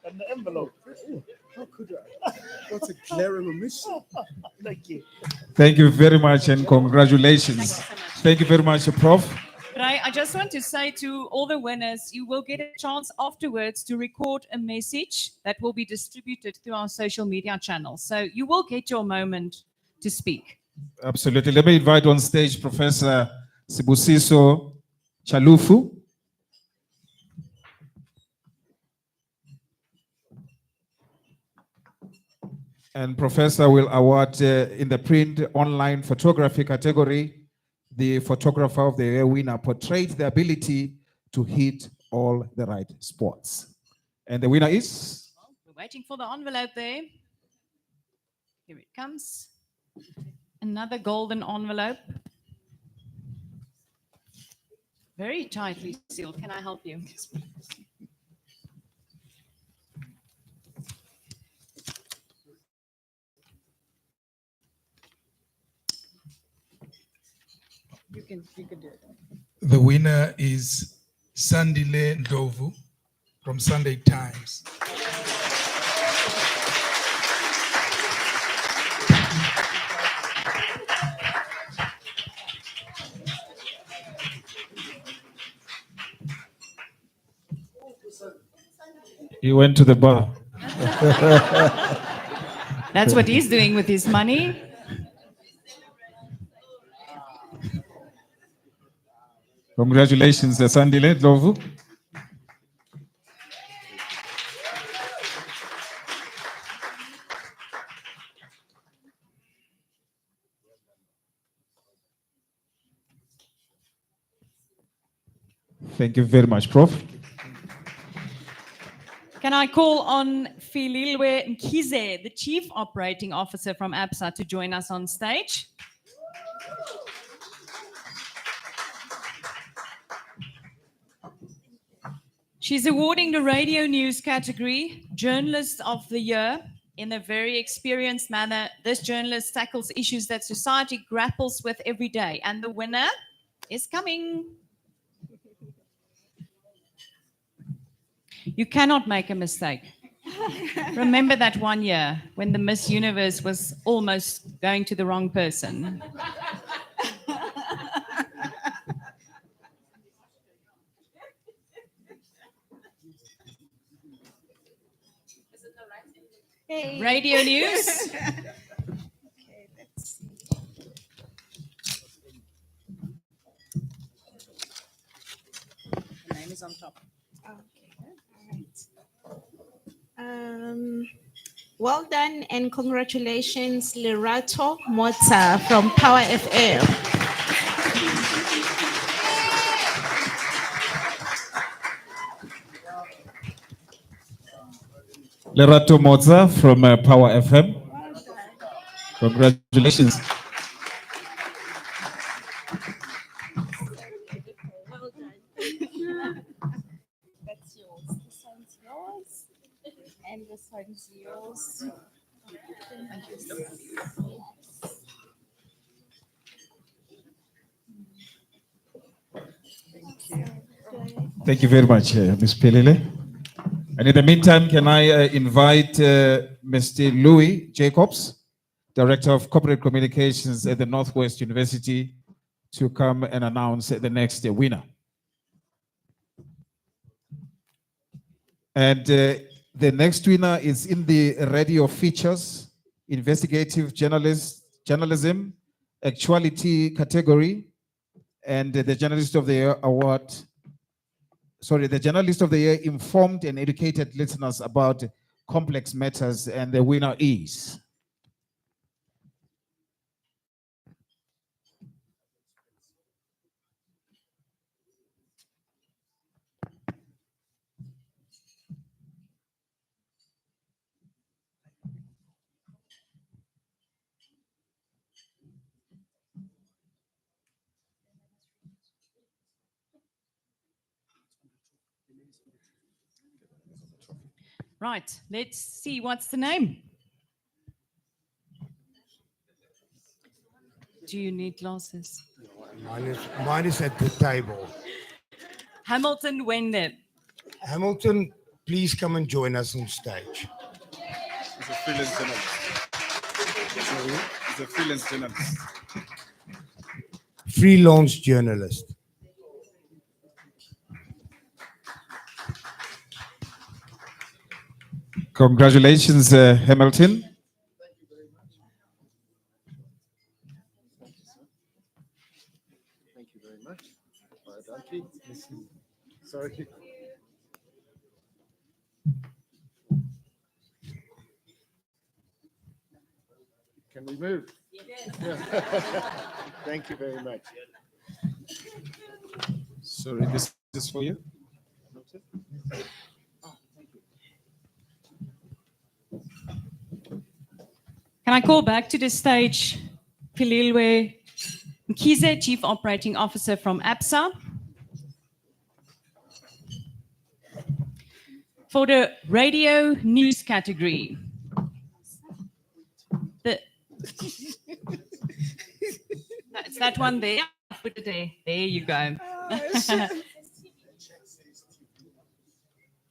And the envelope. How could I? What a glaring omission. Thank you. Thank you very much and congratulations. Thank you very much, Prof. But I just want to say to all the winners, you will get a chance afterwards to record a message that will be distributed through our social media channels. So you will get your moment to speak. Absolutely. Let me invite on stage Professor Sibusiso Chalufu. And Professor will award in the print online photography category, the photographer of the year winner portrayed the ability to hit all the right spots. And the winner is? We're waiting for the envelope there. Here it comes. Another golden envelope. Very tightly sealed. Can I help you? Yes, please. You can do it. The winner is Sandile Ndovu from Sunday Times. He went to the bar. That's what he's doing with his money. Congratulations, Sandile Ndlovu. Thank you very much, Prof. Can I call on Fililwe Mkhize, the Chief Operating Officer from ABSA, to join us on stage? She's awarding the radio news category Journalist of the Year. In a very experienced manner, this journalist tackles issues that society grapples with every day. And the winner is coming. You cannot make a mistake. Remember that one year when the Miss Universe was almost going to the wrong person. Hey. Radio news. Okay, let's see. The name is on top. Okay, all right. Well done and congratulations, Lerato Mota from Power FM. Lerato Moza from Power FM. Congratulations. Well done. That's yours. This one's yours. And this one's yours. Thank you very much, Ms. Pelele. And in the meantime, can I invite Mr. Louis Jacobs, Director of Corporate Communications at the Northwest University, to come and announce the next winner. And the next winner is in the radio features, investigative journalism, actuality category, and the Journalist of the Year award. Sorry, the Journalist of the Year informed and educated listeners about complex matters, and the winner is. Right, let's see what's the name. Do you need glasses? Mine is at the table. Hamilton Wende. Hamilton, please come and join us on stage. He's a freelance journalist. He's a freelance journalist. Freelance journalist. Congratulations, Hamilton. Thank you very much. Well done, Keith. Sorry. Can we move? Yes. Thank you very much. Sorry, this is for you. Can I call back to the stage Pililwe Mkhize, Chief Operating Officer from ABSA. For the radio news category. It's that one there. Put it there. There you go.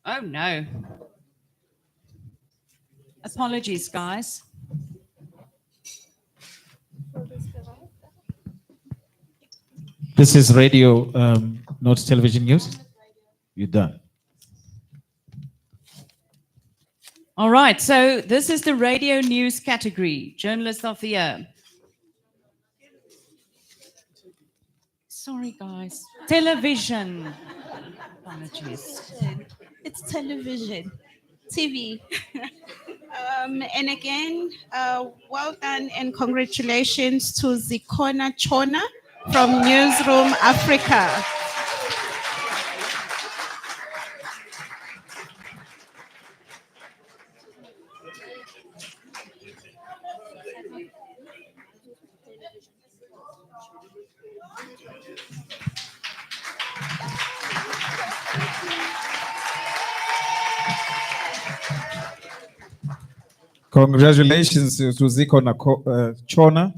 Oh no. Apologies, guys. This is radio, not television news. You're done. All right, so this is the radio news category, Journalist of the Year. Sorry, guys. Television. Apologies. It's television, TV. And again, well done and congratulations to Zikona Chona from Newsroom Africa. Congratulations to Ziko Chona.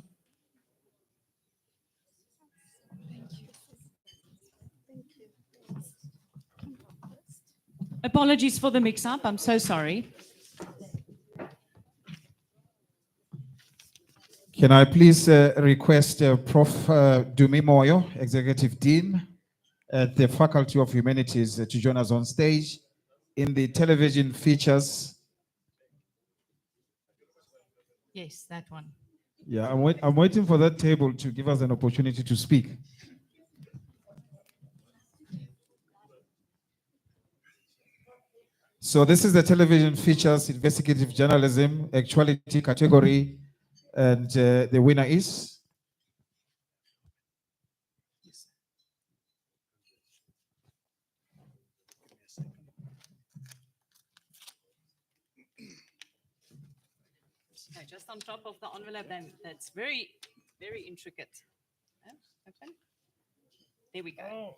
Apologies for the mix-up. I'm so sorry. Can I please request Prof. Dumi Moyo, Executive Dean at the Faculty of Humanities, to join us on stage in the television features. Yes, that one. Yeah, I'm waiting for that table to give us an opportunity to speak. So this is the television features investigative journalism actuality category, and the winner is Okay, just on top of the envelope, then that's very, very intricate. Open. There we go.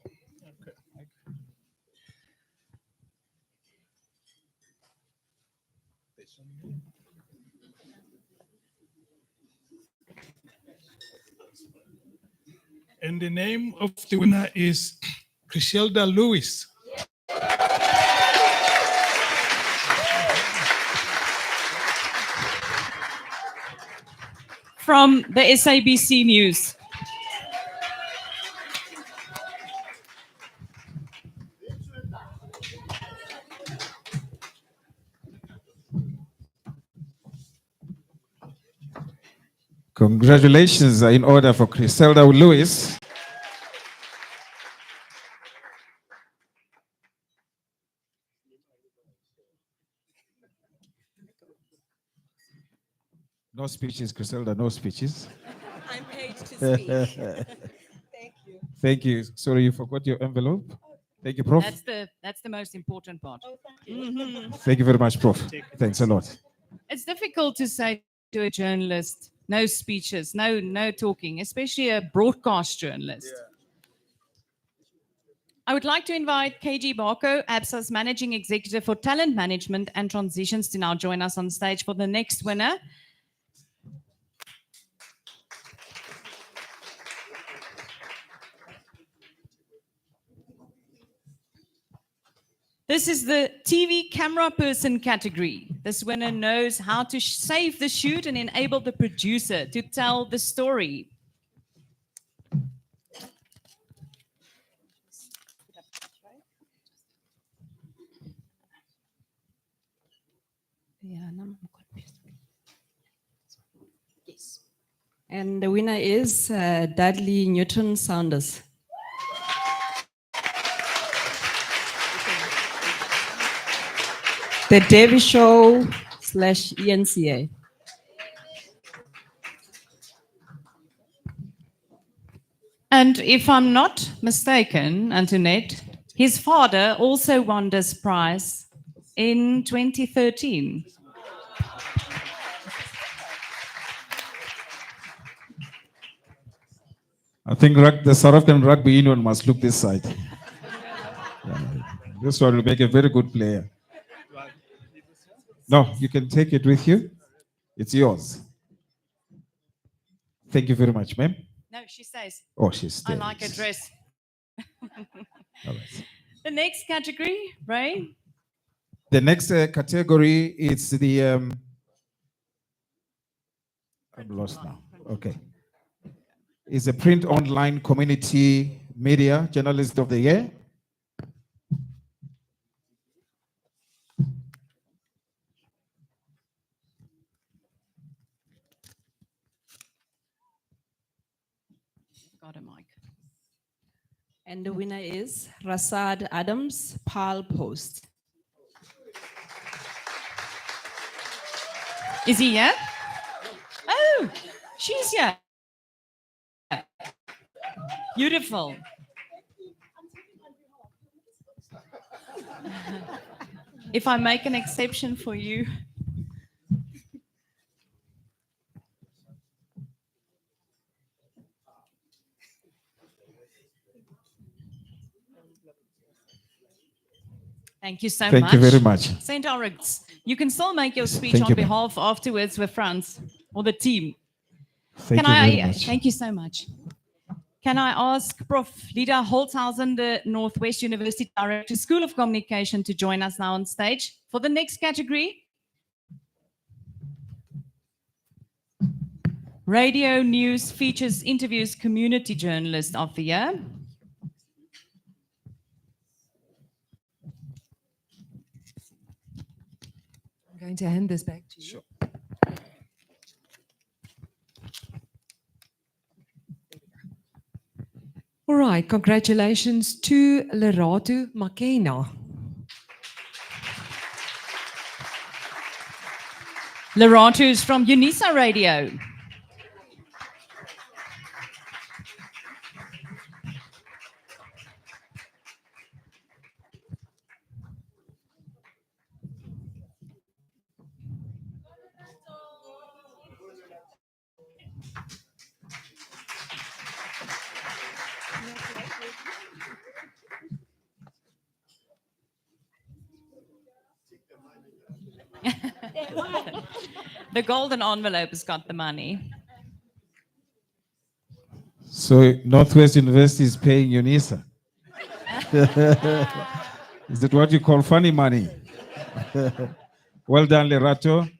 And the name of the winner is Griselda Lewis. From the SABC News. congratulations are in order for Griselda Lewis. No speeches, Griselda, no speeches. I'm paid to speak. Thank you. Thank you. Sorry, you forgot your envelope. Thank you, Prof. That's the most important part. Oh, thank you. Thank you very much, Prof. Thanks a lot. It's difficult to say to a journalist, no speeches, no talking, especially a broadcast journalist. I would like to invite KG Barco, ABSA's Managing Executive for Talent Management and Transitions, to now join us on stage for the next winner. This is the TV camera person category. This winner knows how to save the shoot and enable the producer to tell the story. Yes. And the winner is Dudley Newton Saunders. The Davy Show / ENCA. And if I'm not mistaken, Antoinette, his father also won this prize in 2013. I think the South African Rugby Union must look this side. Yeah, this one will make a very good player. No, you can take it with you. It's yours. Thank you very much, ma'am. No, she stays. Oh, she stays. I like her dress. All right. The next category, Ray? The next category is the... I'm lost now. Okay. It's a print online community media journalist of the year. got a mic. And the winner is Rasad Adams, Pal Post. Is he here? Oh, she's here. Beautiful. If I make an exception for you. Thank you so much. Thank you very much. St. Oryx, you can still make your speech Thank on you, ma'am. behalf afterwards with Franz or the team. Thank you very much. Thank you so much. Can I ask Prof. Lida Holthausen, the Northwest University Director, School of Communication, to join us now on stage for the next category? Radio News Features Interviews Community Journalist of the Year. I'm going to hand this back to you. Sure. All right, congratulations to Lerato Makena. Lerato is from UNISA Radio. The golden envelope has got the money. So Northwest University is paying UNISA. Is it what you call funny money? Well done, Lerato.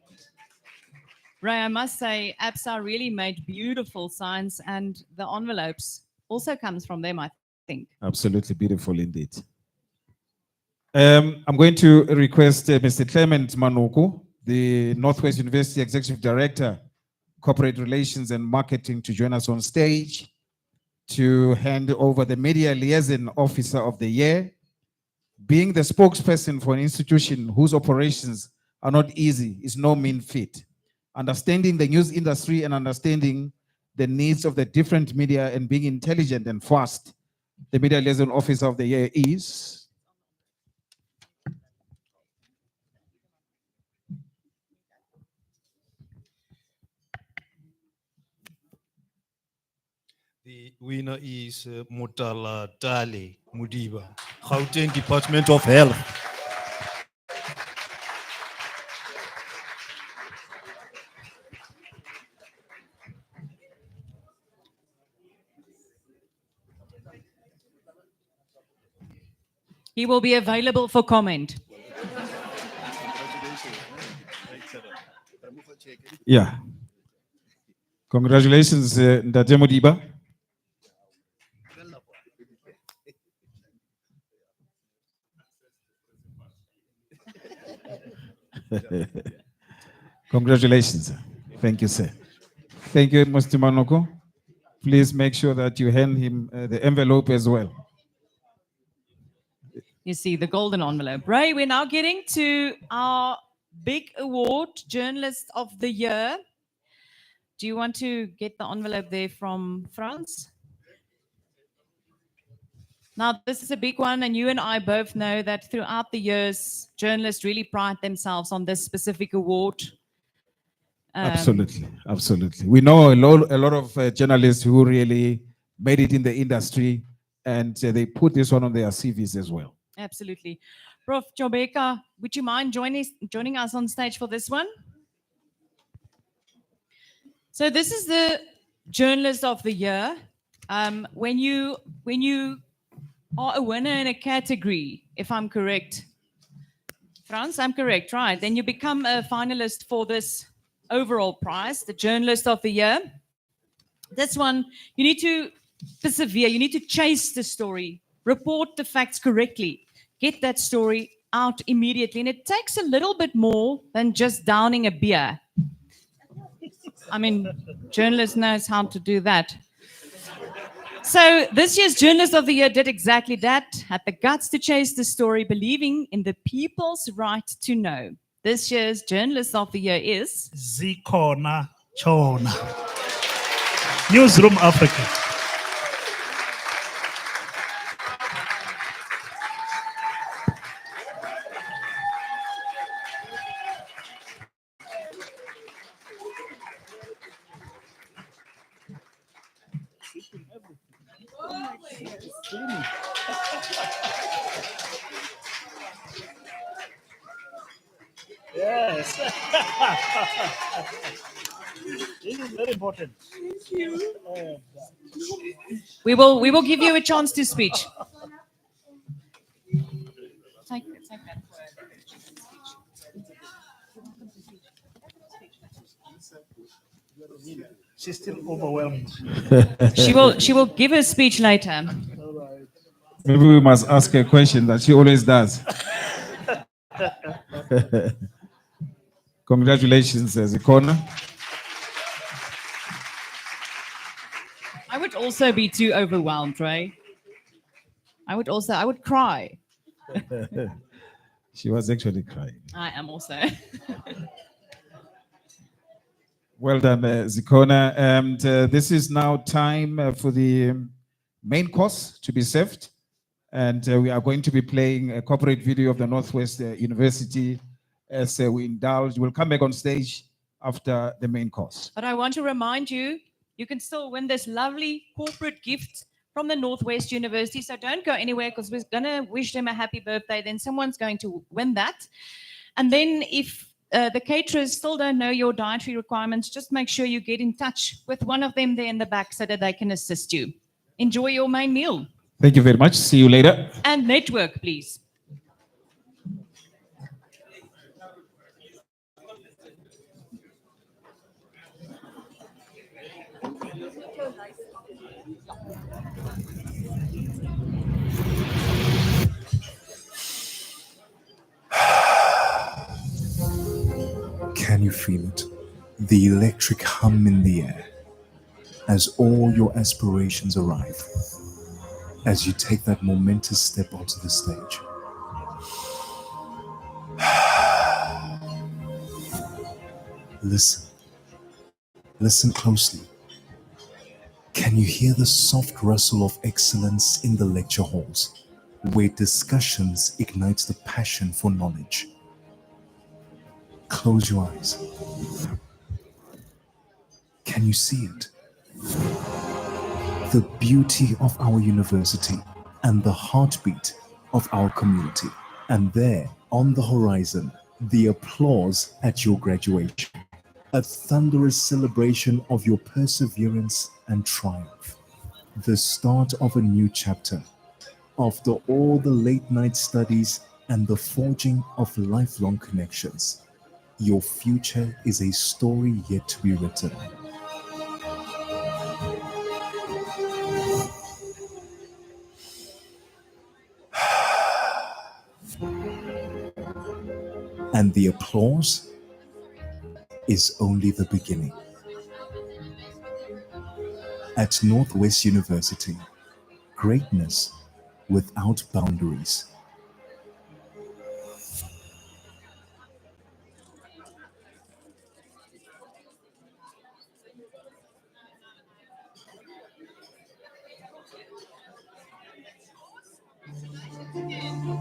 Ray, I must say, APSA really made beautiful signs, and the envelopes also comes from them, I think. Absolutely beautiful indeed. I'm going to request Mr. Clement Manuku, the Northwest University Executive Director, Corporate Relations and Marketing, to join us on stage to hand over the Media Liaison Officer of the Year. Being the spokesperson for an institution whose operations are not easy is no mean feat. Understanding the news industry and understanding the needs of the different media and being intelligent and fast, the Media Liaison Officer of the Year is The winner is Mutala Dale Mudiba, Gauteng Department of Health. He will be available for comment. Yeah. Congratulations, Ndate Modiba. Congratulations. Sir. Thank you, sir. Thank you, Mr. Manoko. Please make sure that you hand him the envelope as well. You see the golden envelope. Ray, we're now getting to our big award, Journalist of the Year. Do you want to get the envelope there from France? Now, this is a big one, and you and I both know that throughout the years, journalists really pride themselves on this specific award. Absolutely, absolutely. We know a lot of journalists who really made it in the industry, and they put this one on their CVs as well. Absolutely. Prof. Chobeka, would you mind joining us on stage for this one? So this is the Journalist of the Year. When you are a winner in a category, if I'm correct, Frans, I'm correct, right? Then you become a finalist for this overall prize, the Journalist of the Year. This one, you need to persevere. You need to chase the story, report the facts correctly, get that story out immediately. And it takes a little bit more than just downing a beer. I mean, journalist knows how to do that. So this year's Journalist of the Year did exactly that, had the guts to chase the story, believing in the people's right to know. This year's Journalist of the Year is Zikhona Chona. Newsroom Africa. Yes. This is very important. Thank you. we will give you a chance to speech. Take that. She's still overwhelmed. She will give her speech later. Maybe we must ask her a question that she always does. Congratulations, Zikhona. I would also be too overwhelmed, right? I would cry. She was actually crying. I am also. Well done, Zikhona. And this is now time for the main course to be served. And we are going to be playing a corporate video of the Northwest University as we indulge. We'll come back on stage after the main course. But I want to remind you, you can still win this lovely corporate gift from the Northwest University. So don't go anywhere because we're going to wish them a happy birthday. Then someone's going to win that. And then if the caterers still don't know your dietary requirements, just make sure you get in touch with one of them there in the back so that they can assist you. Enjoy your main meal. Thank you very much. See you later. And network, please. Can you feel it? The electric hum in the air as all your aspirations arrive, as you take that momentous step onto the stage. Listen. Listen closely. Can you hear the soft rustle of excellence in the lecture halls, where discussions ignite the passion for knowledge? Close your eyes. Can you see it? The beauty of our university and the heartbeat of our community. And there, on the horizon, the applause at your graduation. A thunderous celebration of your perseverance and triumph. The start of a new chapter. After all the late night studies and the forging of lifelong connections, your future is a story yet to be written. And the applause is only the beginning. At Northwest University, greatness without boundaries.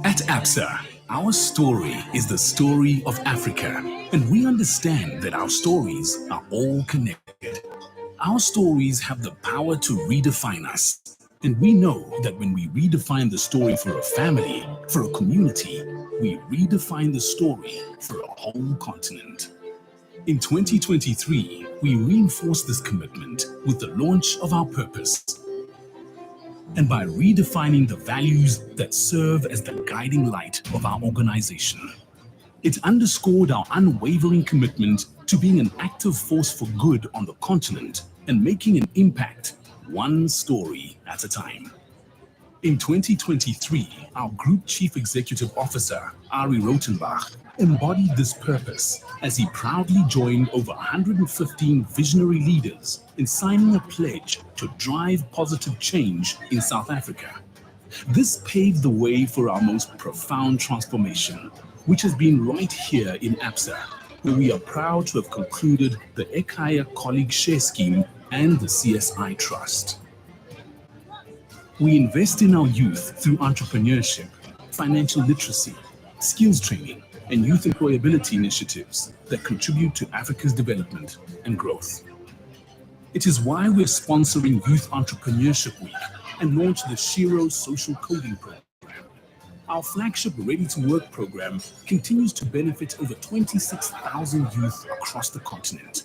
At APSA, our story is the story of Africa, and we understand that our stories are all connected. Our stories have the power to redefine us, and we know that when we redefine the story for a family, for a community, we redefine the story for a whole continent. In 2023, we reinforce this commitment with the launch of our purpose, and by redefining the values that serve as the guiding light of our organization. It underscored our unwavering commitment to being an active force for good on the continent and making an impact one story at a time. In 2023, our Group Chief Executive Officer, Ari Rotenbach, embodied this purpose as he proudly joined over 115 visionary leaders in signing a pledge to drive positive change in South Africa. This paved the way for our most profound transformation, which has been right here in ABSA, where we are proud to have concluded the Ekhaya Colleague Share Scheme and the CSI Trust. We invest in our youth through entrepreneurship, financial literacy, skills training, and youth employability initiatives that contribute to Africa's development and growth. It is why we're sponsoring Youth Entrepreneurship Week and launched the Shiro Social Coding Program. Our flagship Ready to Work program continues to benefit over 26,000 youth across the continent.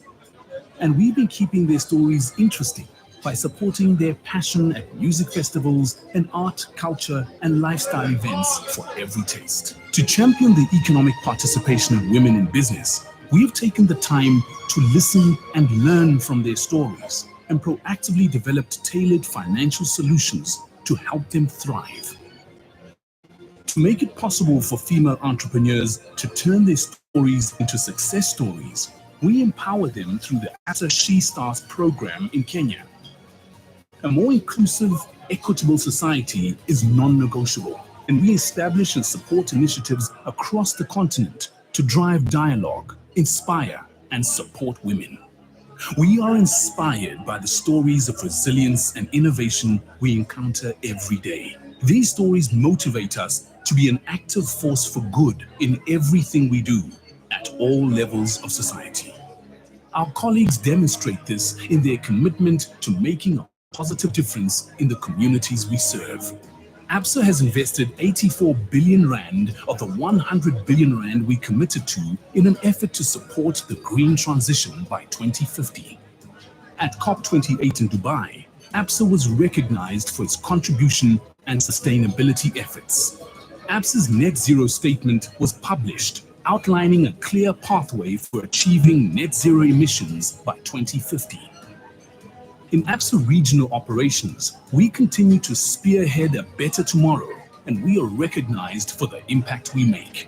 And we've been keeping their stories interesting by supporting their passion at music festivals and art, culture, and lifestyle events for every taste. To champion the economic participation of women in business, we've taken the time to listen and learn from their stories and proactively developed tailored financial solutions to help them thrive. To make it possible for female entrepreneurs to turn their stories into success stories, we empower them through the ABSA She Stars program in Kenya. A more inclusive, equitable society is non-negotiable, and we establish and support initiatives across the continent to drive dialogue, inspire, and support women. We are inspired by the stories of resilience and innovation we encounter every day. These stories motivate us to be an active force for good in everything we do at all levels of society. Our colleagues demonstrate this in their commitment to making a positive difference in the communities we serve. ABSA has invested 84 billion rand of the 100 billion rand we committed to in an effort to support the green transition by 2050. At COP28 in Dubai, ABSA was recognized for its contribution and sustainability efforts. ABSA's net zero statement was published, outlining a clear pathway for achieving net zero emissions by 2050. In ABSA regional operations, we continue to spearhead a better tomorrow, and we are recognized for the impact we make.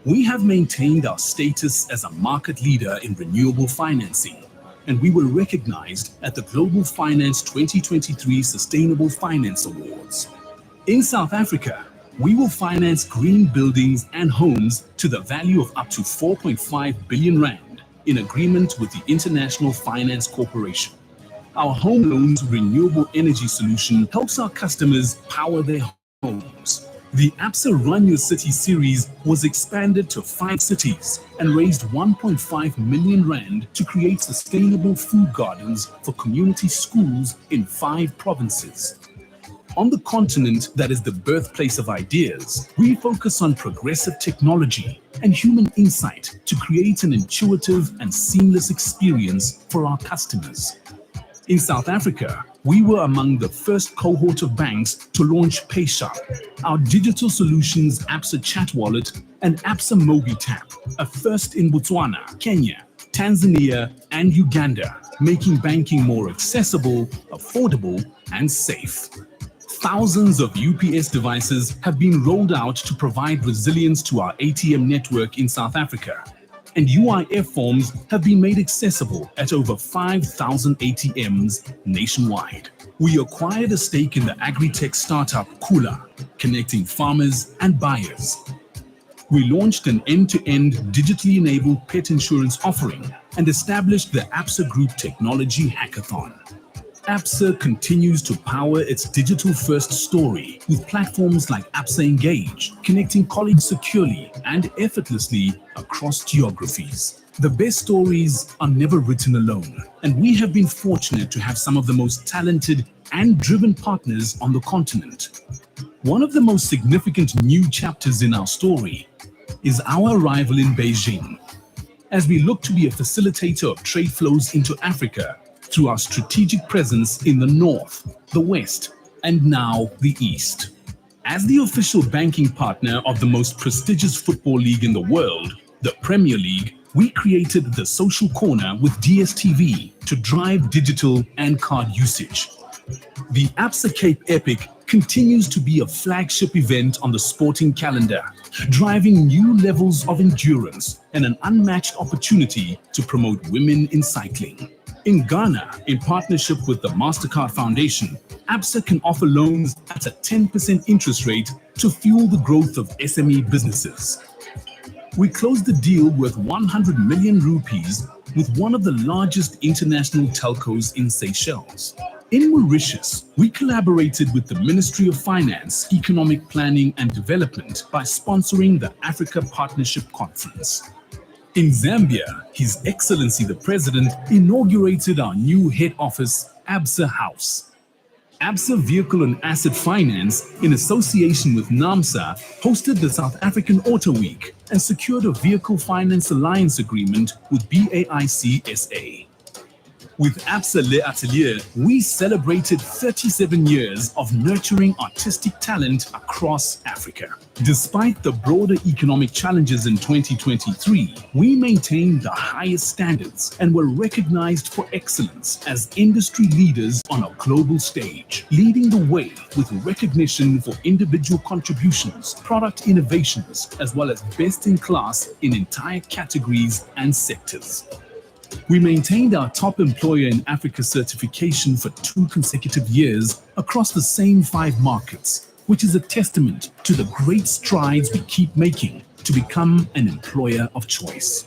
We have maintained our status as a market leader in renewable financing, and we were recognized at the Global Finance 2023 Sustainable Finance Awards. In South Africa, we will finance green buildings and homes to the value of up to 4.5 billion rand in agreement with the International Finance Corporation. Our Home Loans Renewable Energy solution helps our customers power their homes. The ABSA Run Your City series was expanded to 5 cities and raised 1.5 million rand to create sustainable food gardens for community schools in 5 provinces. On the continent that is the birthplace of ideas, we focus on progressive technology and human insight to create an intuitive and seamless experience for our customers. In South Africa, we were among the first cohort of banks to launch PaySharp, our digital solutions ABSA Chat Wallet, and ABSA MobiTap, a first in Botswana, Kenya, Tanzania, and Uganda, making banking more accessible, affordable, and safe. Thousands of UPS devices have been rolled out to provide resilience to our ATM network in South Africa, and UIF forms have been made accessible at over 5,000 ATMs nationwide. We acquired a stake in the agri-tech startup Kula, connecting farmers and buyers. We launched an end-to-end digitally enabled pet insurance offering and established the ABSA Group Technology Hackathon. ABSA continues to power its digital-first story with platforms like ABSA Engage, connecting colleagues securely and effortlessly across geographies. The best stories are never written alone, and we have been fortunate to have some of the most talented and driven partners on the continent. One of the most significant new chapters in our story is our arrival in Beijing, as we look to be a facilitator of trade flows into Africa through our strategic presence in the North, the West, and now the East. As the official banking partner of the most prestigious football league in the world, the Premier League, we created the Social Corner with DSTV to drive digital and card usage. The ABSA Cape Epic continues to be a flagship event on the sporting calendar, driving new levels of endurance and an unmatched opportunity to promote women in cycling. In Ghana, in partnership with the MasterCard Foundation, ABSA can offer loans at a 10% interest rate to fuel the growth of SME businesses. We closed the deal worth 100 million rupees with one of the largest international telcos in Seychelles. In Mauritius, we collaborated with the Ministry of Finance, Economic Planning and Development by sponsoring the Africa Partnership Conference. In Zambia, His Excellency the President inaugurated our new head office, ABSA House. ABSA Vehicle and Asset Finance, in association with NAMSA, hosted the South African Auto Week and secured a Vehicle Finance Alliance agreement with BAIC SA. With ABSA Le Atelier, we celebrated 37 years of nurturing artistic talent across Africa. Despite the broader economic challenges in 2023, we maintained the highest standards and were recognized for excellence as industry leaders on a global stage, leading the way with recognition for individual contributions, product innovations, as well as best in class in entire categories and sectors. We maintained our top employer in Africa certification for 2 consecutive years across the same 5 markets, which is a testament to the great strides we keep making to become an employer of choice.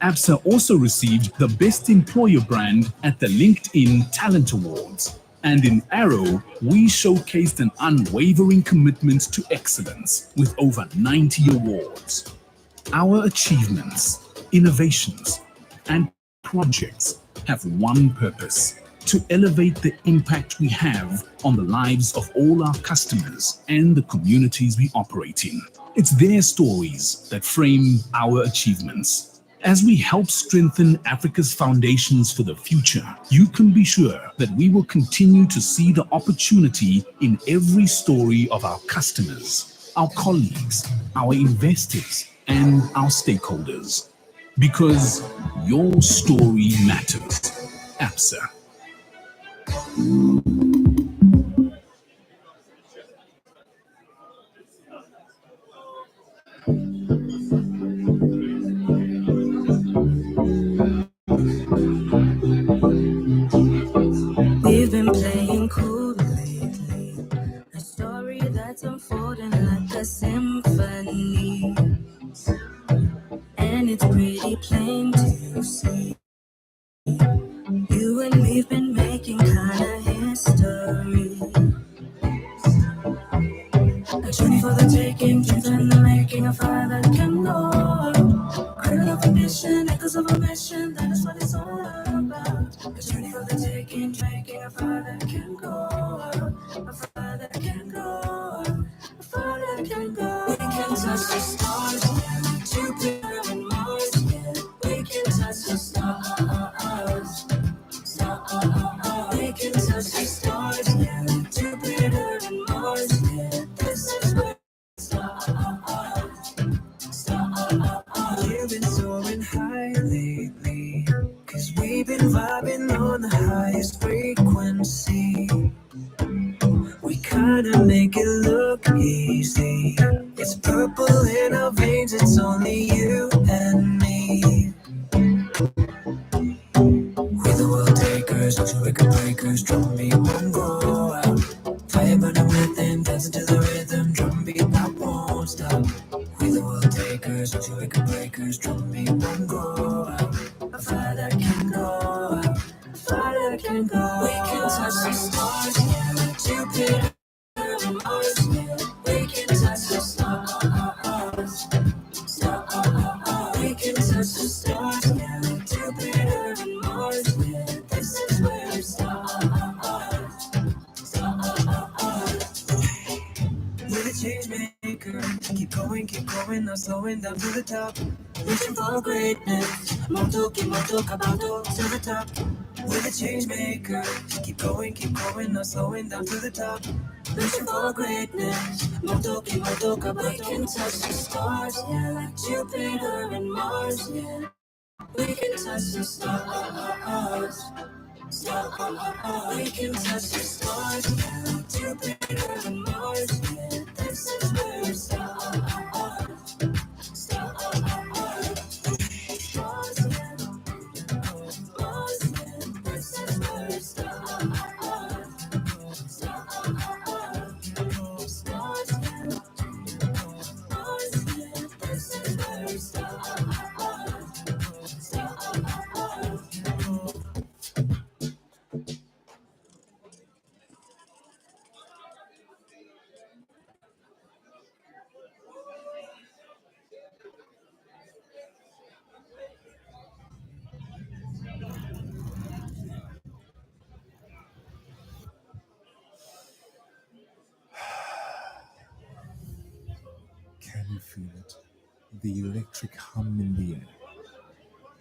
ABSA also received the Best Employer brand at the LinkedIn Talent Awards. And in Arrow, we showcased an unwavering commitment to excellence with over 90 awards. Our achievements, innovations, and projects have one purpose: to elevate the impact we have on the lives of all our customers and the communities we operate in. It's their stories that frame our achievements. As we help strengthen Africa's foundations for the future, you can be sure that we will continue to see the opportunity in every story of our customers, our colleagues, our investors, and our stakeholders. Because your story matters. ABSA. We've been playing cool lately, a story that's unfolding like a symphony. And it's pretty plain to see, you and me've been making kind of history. A journey for the taking, truth in the making, a fire that can go. Cradle of ambition, echoes of a mission, that is what it's all about. A journey for the taking, making a fire that can go. A fire that can go. A fire that can go. We can touch the stars, yeah. Jupiter and Mars, yeah. We can touch the stars. We can touch the stars, yeah. Jupiter and Mars, yeah. This is where you've been soaring high lately, 'cause we've been vibing on the highest frequency. We kinda make it look easy. It's purple in our veins, it's only you and me. We're the world takers, don't you record breakers, drum beat won't go out. Fire burning within, dancing to the rhythm, drum beat that won't stop. We're the world takers, don't you record breakers, drum beat won't go out. A fire that can go out, a fire that can go. We can touch the stars, yeah. Jupiter and Mars, yeah. We can touch the stars. We can touch the stars, yeah. Jupiter and Mars, yeah. This is where it starts. We're the change maker. Keep going, not slowing down to the top. Reaching for greatness. Moto, kabato, to the top. We're the change maker. Keep going, not slowing down to the top. Reaching for greatness. Moto, kabato. We can touch the stars, yeah, like Jupiter and Mars, yeah. We can touch the stars. We can touch the stars now, Jupiter and Mars. Yeah, this is where we start. Stars now, Mars. Yeah, this is where we start. Stars now, Mars. Yeah, this is where we start. Can you feel it? The electric hum in the air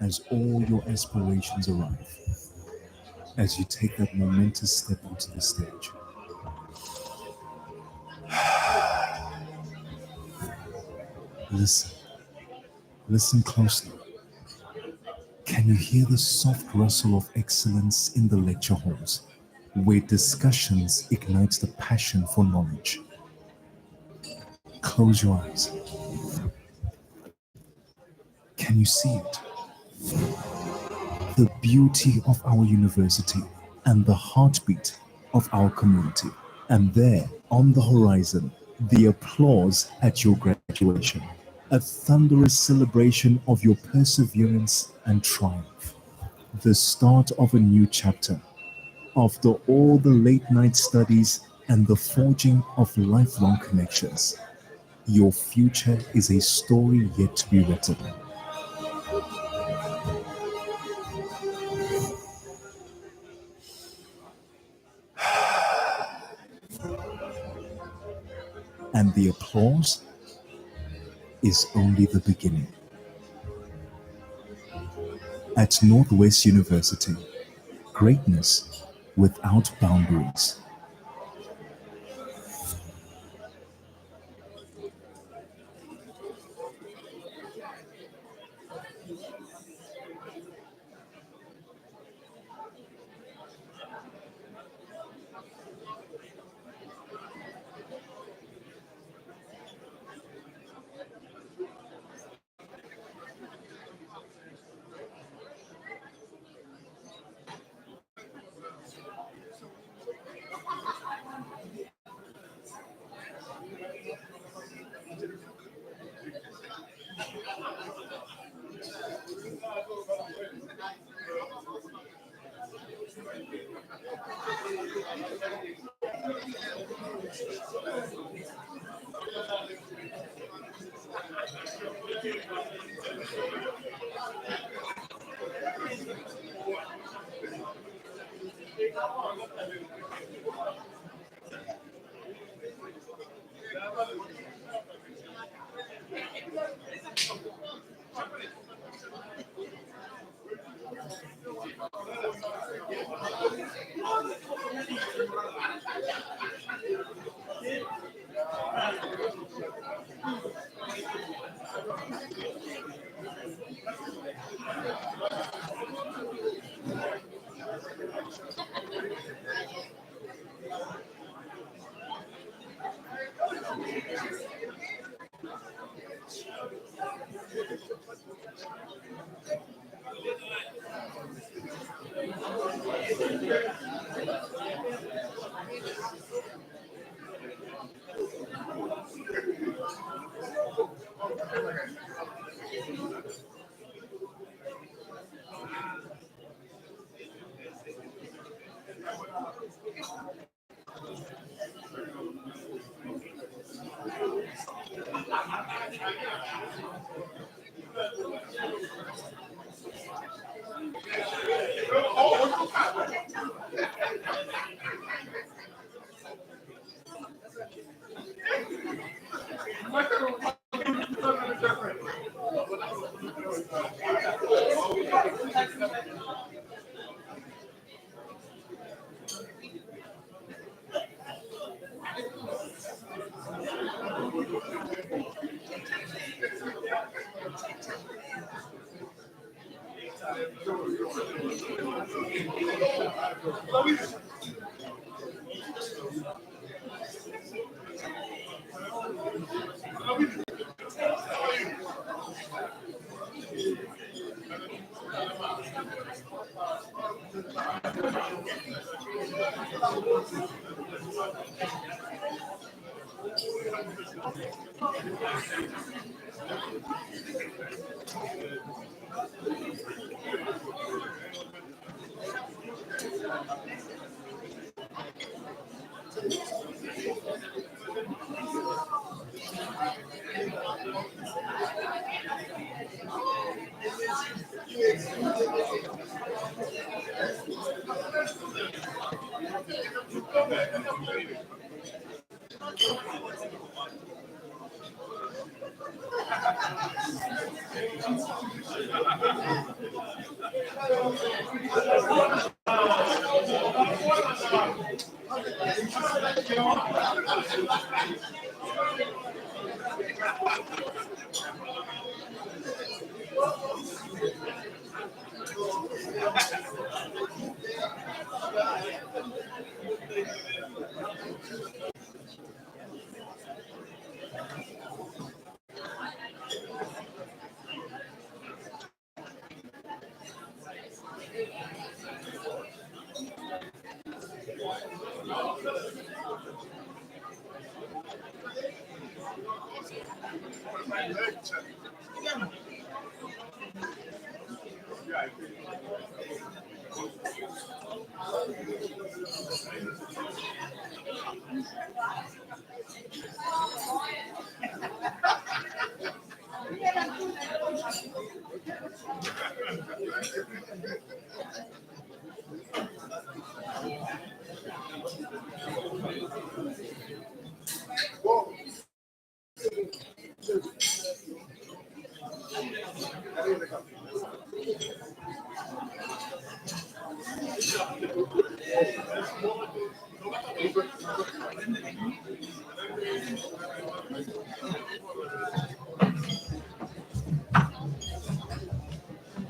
as all your aspirations arrive, as you take that momentous step onto the stage. Listen, listen closely. Can you hear the soft rustle of excellence in the lecture halls, where discussions ignite the passion for knowledge? Close your eyes. Can you see it? The beauty of our university and the heartbeat of our community. And there, on the horizon, the applause at your graduation. A thunderous celebration of your perseverance and triumph. The start of a new chapter. After all the late night studies and the forging of lifelong connections, your future is a story yet to be written. And the applause is only the beginning. At Northwest University, greatness without boundaries.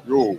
Yo.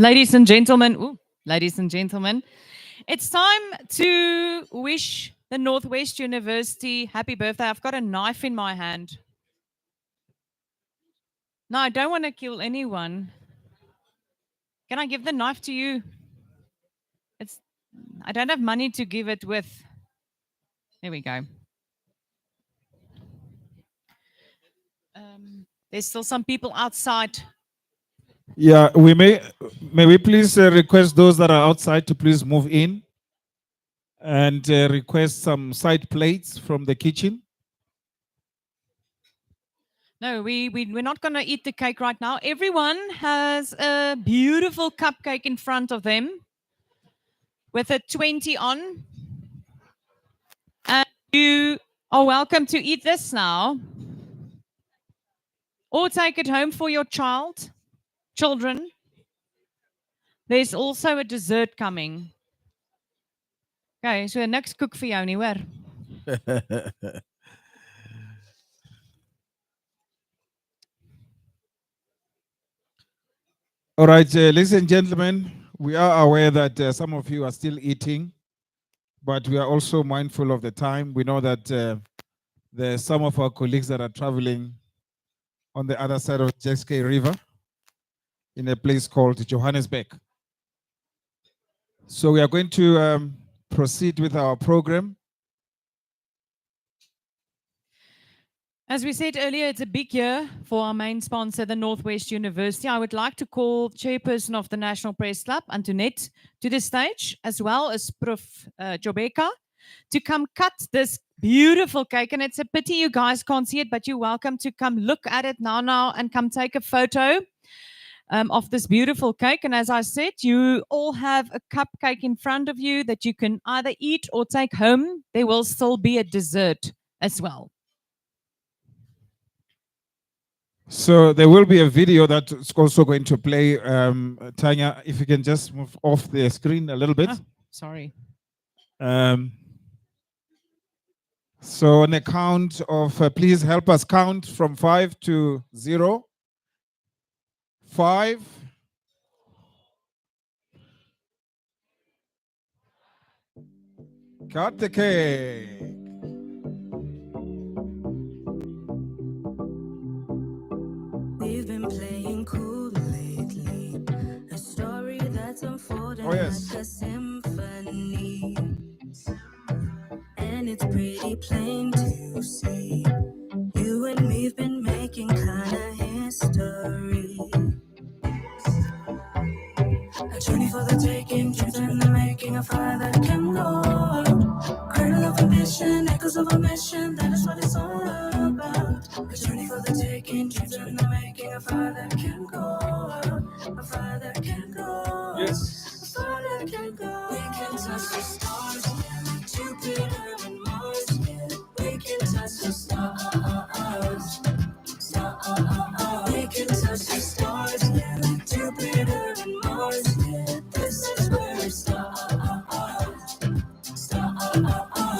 Ladies and gentlemen, it's time to wish the Northwest University happy birthday. I've got a knife in my hand. No, I don't want to kill anyone. Can I give the knife to you? I don't have money to give it with. There we go. There's still some people outside. Yeah, may we please request those that are outside to please move in and request some side plates from the kitchen. No, we're not going to eat the cake right now. Everyone has a beautiful cupcake in front of them with a 20 on. And you are welcome to eat this now. Or take it home for your children. There's also a dessert coming. Okay, so niks koek vir jou nie, hoor. All right, ladies and gentlemen, we are aware that some of you are still eating, but we are also mindful of the time. We know that there are some of our colleagues that are traveling on the other side of Jeske River in a place called Johannesburg. So we are going to proceed with our program. As we said earlier, it's a big year for our main sponsor, the Northwest University. I would like to call Chairperson of the National Press Club, Antoinette, to the stage, as well as Prof. Jobeka, to come cut this beautiful cake. And it's a pity you guys can't see it, but you're welcome to come look at it now and come take a photo. of this beautiful cake. And as I said, you all have a cupcake in front of you that you can either eat or take home. There will still be a dessert as well. So there will be a video that's also going to play. Tanya, if you can just move off the screen a little bit. Oh, sorry. So on a count of, please help us count from 5 to 0. 5. Cut the cake. We've been playing cool lately, a story that's unfolding Oh, yes. like a symphony. And it's pretty plain to see, you and me've been making kinda history. A journey for the taking, dreams in the making, a fire that can go out. Cradle of ambition, echoes of a mission, that is what it's all about. A journey for the taking, dreams in the making, a fire that can go out. A fire that can go out. Yes. A fire that can go out. We can touch the stars, yeah, like Jupiter and Mars, yeah. We can touch the stars. We can touch the stars, yeah, like Jupiter and Mars, yeah. This is where it starts.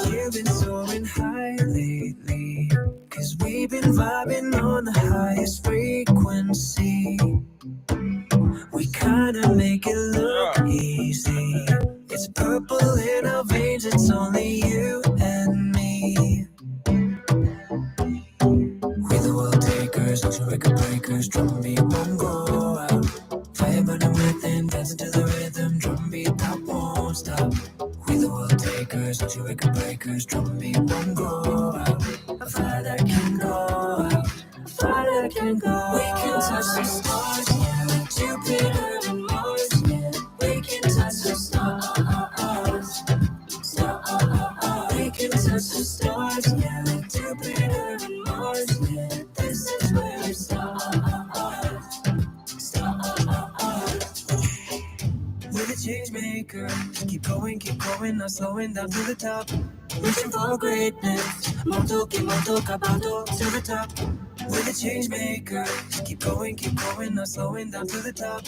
You've been soaring high lately, 'cause we've been vibing on the highest frequency. We kinda make it look easy. It's purple in our veins, it's only you and me. We the world takers, ultra record breakers, drum beat won't go out. Fire burning within, dancing to the rhythm, drum beat that won't stop. We the world takers, ultra record breakers, drum beat won't go out. A fire that can go out, a fire that can go out. We can touch the stars, yeah, like Jupiter and Mars, yeah. We can touch the stars. We can touch the stars, yeah, like Jupiter and Mars, yeah. This is where it starts. We're the change maker. Keep going, not slowing down to the top. Reaching for greatness. Moto, cabato, to the top. We're the change maker. Keep going, not slowing down to the top.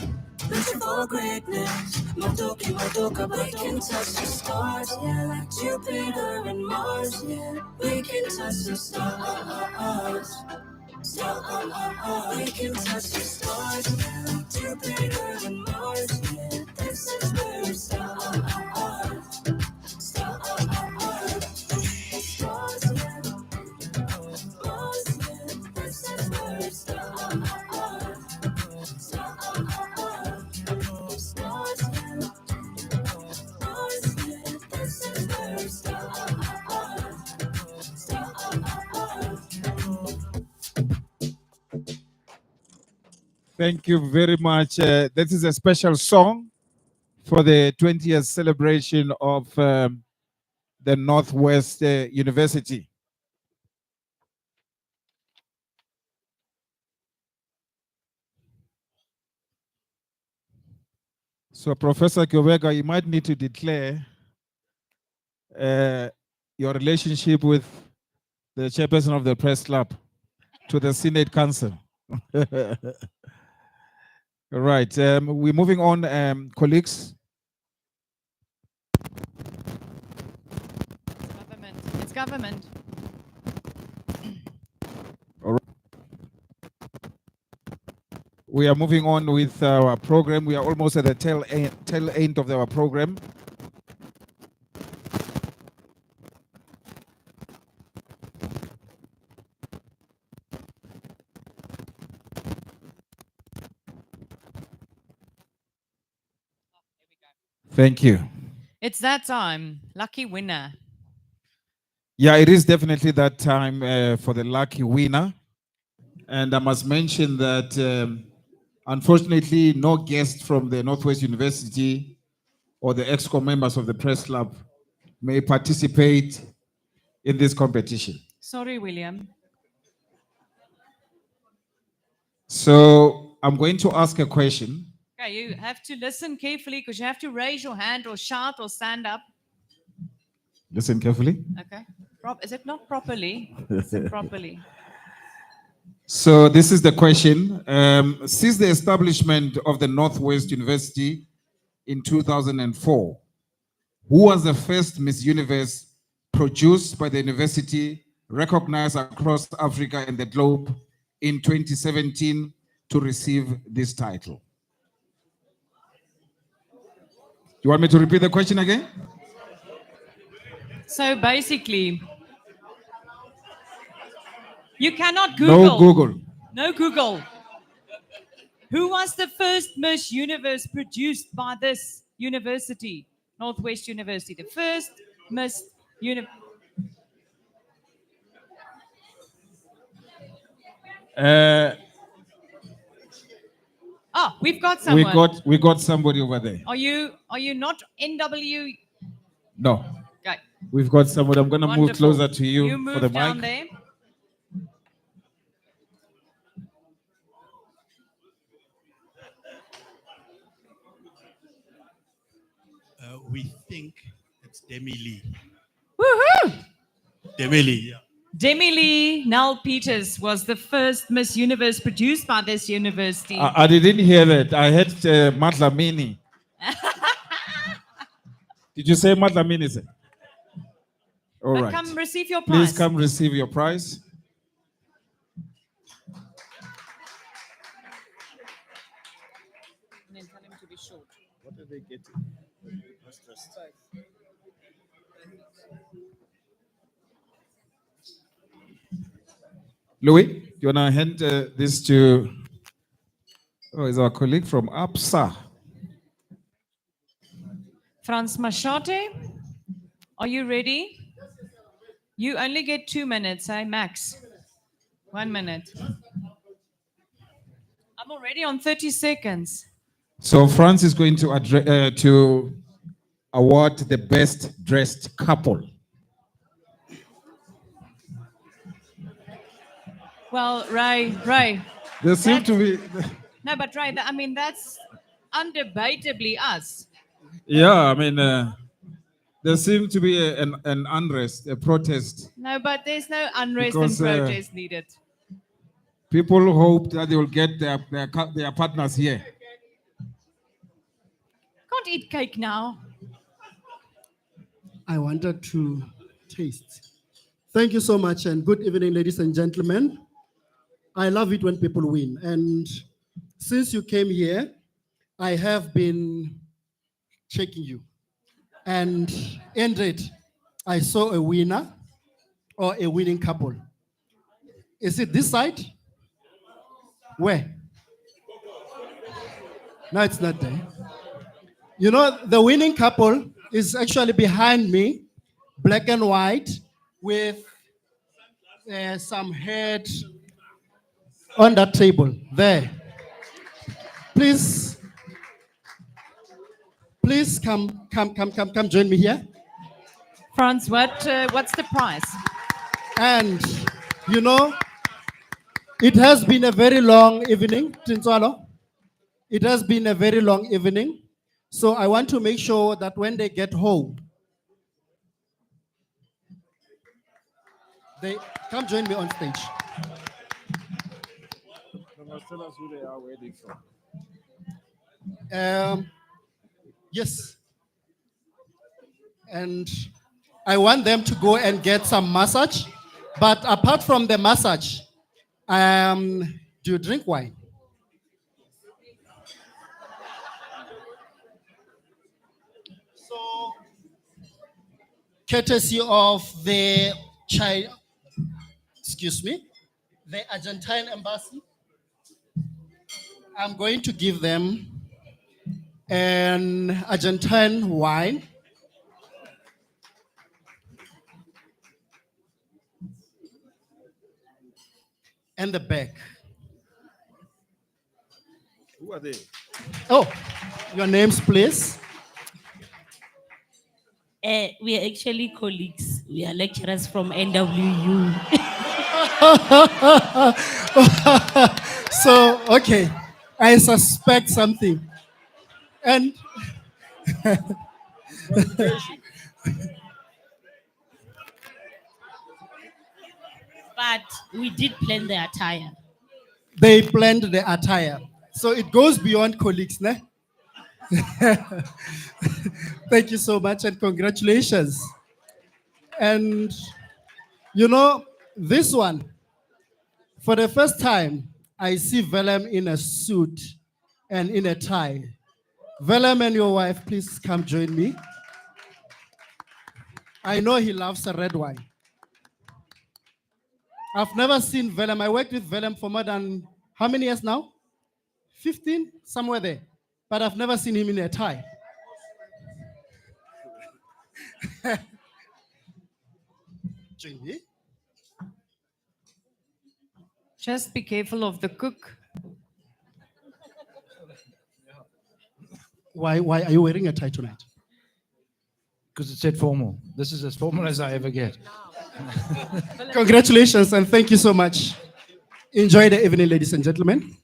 Reaching for greatness. Moto, cabato. We can touch the stars, yeah, like Jupiter and Mars, yeah. We can touch the stars. We can touch the stars, yeah, like Jupiter and Mars, yeah. This is where it starts. Stars, yeah. Mars, yeah. This is where it starts. Stars, yeah. Mars, yeah. This is where it starts. Thank you very much. This is a special song for the 20th celebration of the Northwest University. So, Professor Kyobeka, you might need to declare your relationship with the chairperson of the press club to the Senate Council. All right, we're moving on, colleagues. It's government. All right. We are moving on with our program. We are almost at the tail end of our program. Thank you. It's that time. Lucky winner. Yeah, it is definitely that time for the lucky winner. And I must mention that unfortunately, no guest from the Northwest University or the EXCO members of the press club may participate in this competition. Sorry, William. So I'm going to ask a question. Okay, you have to listen carefully because you have to raise your hand or shout or stand up. Listen carefully. Okay. Is it not properly? Is it properly? So this is the question. Since the establishment of the Northwest University in 2004, who was the first Miss Universe produced by the university, recognized across Africa and the globe in 2017 to receive this title? You want me to repeat the question again? So basically, you cannot Google. No Google. No Google. Who was the first Miss Universe produced by this university, Northwest University? The first Miss Universe. We've got someone. We got somebody over there. Are you not NW? No. Okay. We've got somebody. I'm going to move Wonderful. closer to you, You for move the down mic. there. We think it's Demi Lee. Woohoo! Demi Lee, yeah. Demi Lee Nell Peters was the first Miss Universe produced by this university. I didn't hear that. I heard Matlamini. Did you say Matlamini? Sir? All But right. come receive your prize. Please come receive your prize. And then tell him to be short. What are they getting? Louis, do you want to hand this to is our colleague from APSA? Franz Machate, are you ready? You only get 2 minutes, max. 1 minute. I'm already on 30 seconds. So France is going to to award the best dressed couple. Well, Ray. There seem to be. No, but Ray, I mean, that's undebatably us. Yeah, I mean, there seemed to be an unrest, a protest. No, but there's no unrest Because, and protest needed. People hope that they will get their partners here. Can't eat cake now. I wanted to taste. Thank you so much and good evening, ladies and gentlemen. I love it when people win. And since you came here, I have been checking you. And ended, I saw a winner or a winning couple. Is it this side? Where? No, it's not there. You know, the winning couple is actually behind me, black and white, with some head on that table there. Please come join me here. Franz, what's the prize? And you know, it has been a very long evening, Tinswalo. It has been a very long evening. So I want to make sure that when they get home, they come join me on stage. Tell us who they are waiting for. Yes. And I want them to go and get some massage. But apart from the massage, do you drink wine? So, courtesy of the the Argentine embassy, I'm going to give them an Argentine wine. And the bag. Who are they? Oh, your names, please. We are actually colleagues. We are lecturers from NWU. So, okay. I suspect something. And But we did plan the attire. they planned the attire. So it goes beyond colleagues, ne? Thank you so much and congratulations. And you know, this one, for the first time, I see Velem in a suit and in a tie. Velem and your wife, please come join me. I know he loves a red wine. I've never seen Velem. I worked with Velem for more than how many years now? 15, somewhere there. But I've never seen him in a tie. Join me. Just be careful of the cook. Why are you wearing a tie tonight? Because it said formal. This is as formal as I ever get. Congratulations and thank you so much. Enjoy the evening, ladies and gentlemen.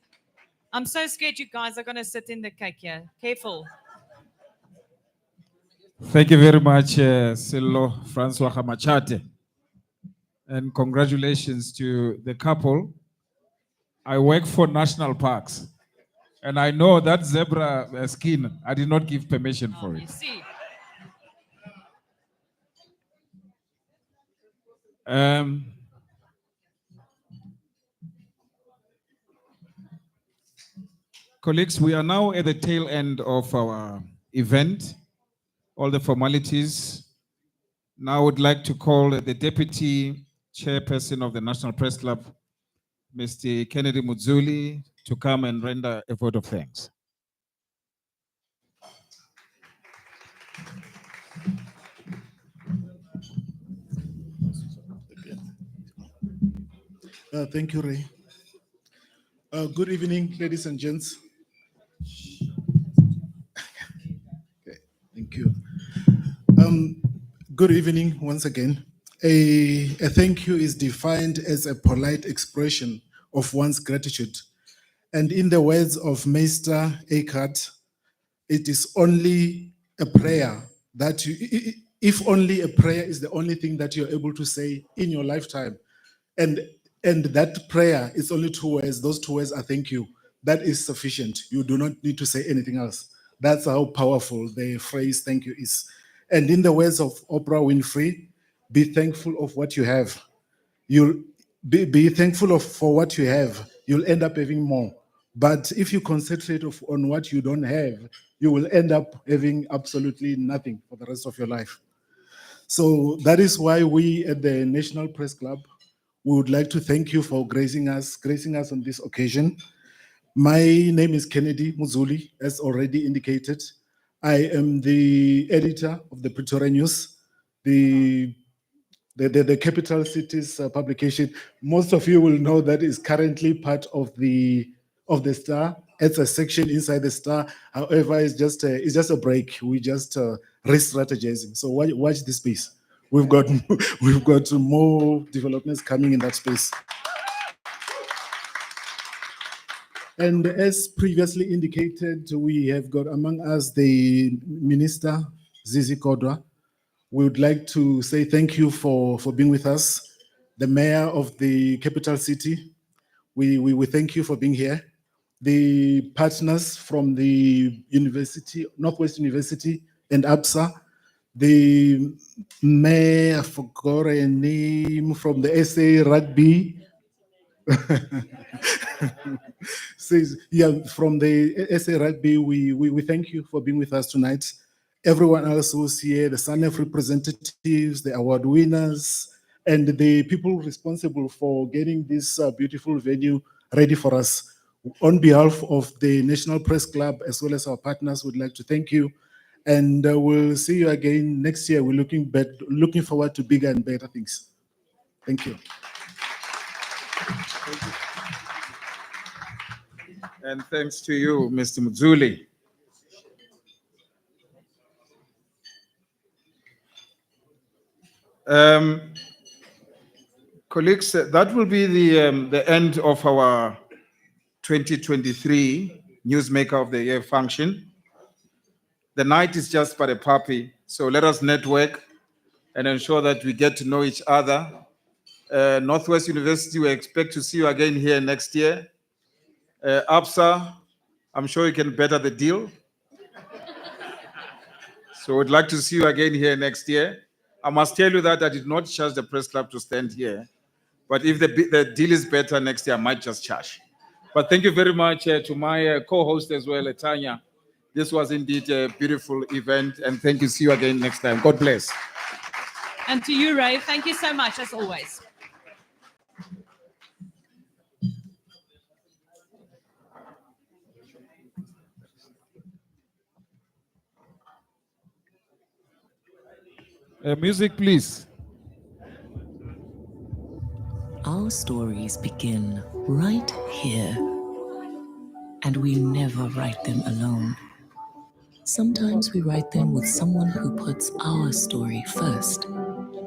I'm so scared you guys are going to sit in the cake here. Careful. Thank you very much, Silo Francois Hamachate. And congratulations to the couple. I work for national parks. And I know that zebra skin, I did not give permission for You it. see. Colleagues, we are now at the tail end of our event, all the formalities. Now I would like to call the Deputy Chairperson of the National Press Club, Mr. Kennedy Mudzuli, to come and render a vote of thanks. Thank you, Ray. Good evening, ladies and gents. Okay, thank you. Good evening once again. A thank you is defined as a polite expression of one's gratitude. And in the words of Meister Eckhart, it is only a prayer that you, if only a prayer is the only thing that you're able to say in your lifetime. And that prayer is only 2 words. Those 2 words are thank you. That is sufficient. You do not need to say anything else. That's how powerful the phrase thank you is. And in the words of Oprah Winfrey, be thankful of what you have. You'll be thankful for what you have. You'll end up having more. But if you concentrate on what you don't have, you will end up having absolutely nothing for the rest of your life. So that is why we at the National Press Club, we would like to thank you for gracing us on this occasion. My name is Kennedy Mudzuli, as already indicated. I am the editor of the Pretoria News, the capital cities publication. Most of you will know that is currently part of the Star. It's a section inside the Star. However, it's just a break. We just re-strategizing. So watch this space. We've got more developments coming in that space. And as previously indicated, we have got among us the Minister, Zizi Kodwa. We would like to say thank you for being with us. The Mayor of the capital city, we thank you for being here. The partners from the University, Northwest University and APSA, the Mayor, I forgot her name, from the SA Rugby. Says, yeah, from the SA Rugby, we thank you for being with us tonight. Everyone else who's here, the SANEF representatives, the award winners, and the people responsible for getting this beautiful venue ready for us. On behalf of the National Press Club, as well as our partners, we'd like to thank you. And we'll see you again next year. We're looking forward to bigger and better things. Thank you. And thanks to you, Mr. Mudzuli. Colleagues, that will be the end of our 2023 Newsmaker of the Year function. The night is just but a puppy, so let us network and ensure that we get to know each other. Northwest University, we expect to see you again here next year. APSA, I'm sure you can better the deal. So we'd like to see you again here next year. I must tell you that I did not charge the press club to stand here, but if the deal is better next year, I might just charge. But thank you very much to my co-host as well, Tanya. This was indeed a beautiful event, and thank you. See you again next time. God bless. And to you, Ray, thank you so much as always. Music, please. Our stories begin right here, and we never write them alone. Sometimes we write them with someone who puts our story first.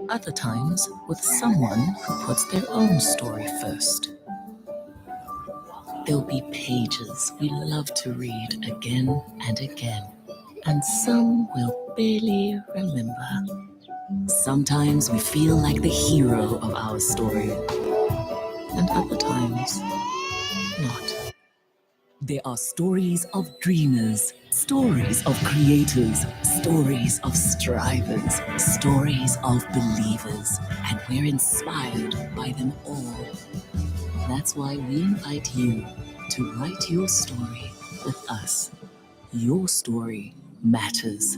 Other times with someone who puts their own story first. There'll be pages we love to read again and again, and some we'll barely remember. Sometimes we feel like the hero of our story, and other times, not. There are stories of dreamers, stories of creators, stories of strivers, stories of believers, and we're inspired by them all. That's why we invite you to write your story with us. Your story matters.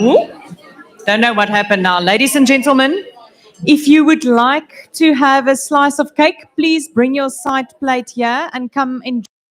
Ooh, don't know what happened now. Ladies and gentlemen, if you would like to have a slice of cake, please bring your side plate here and come enjoy.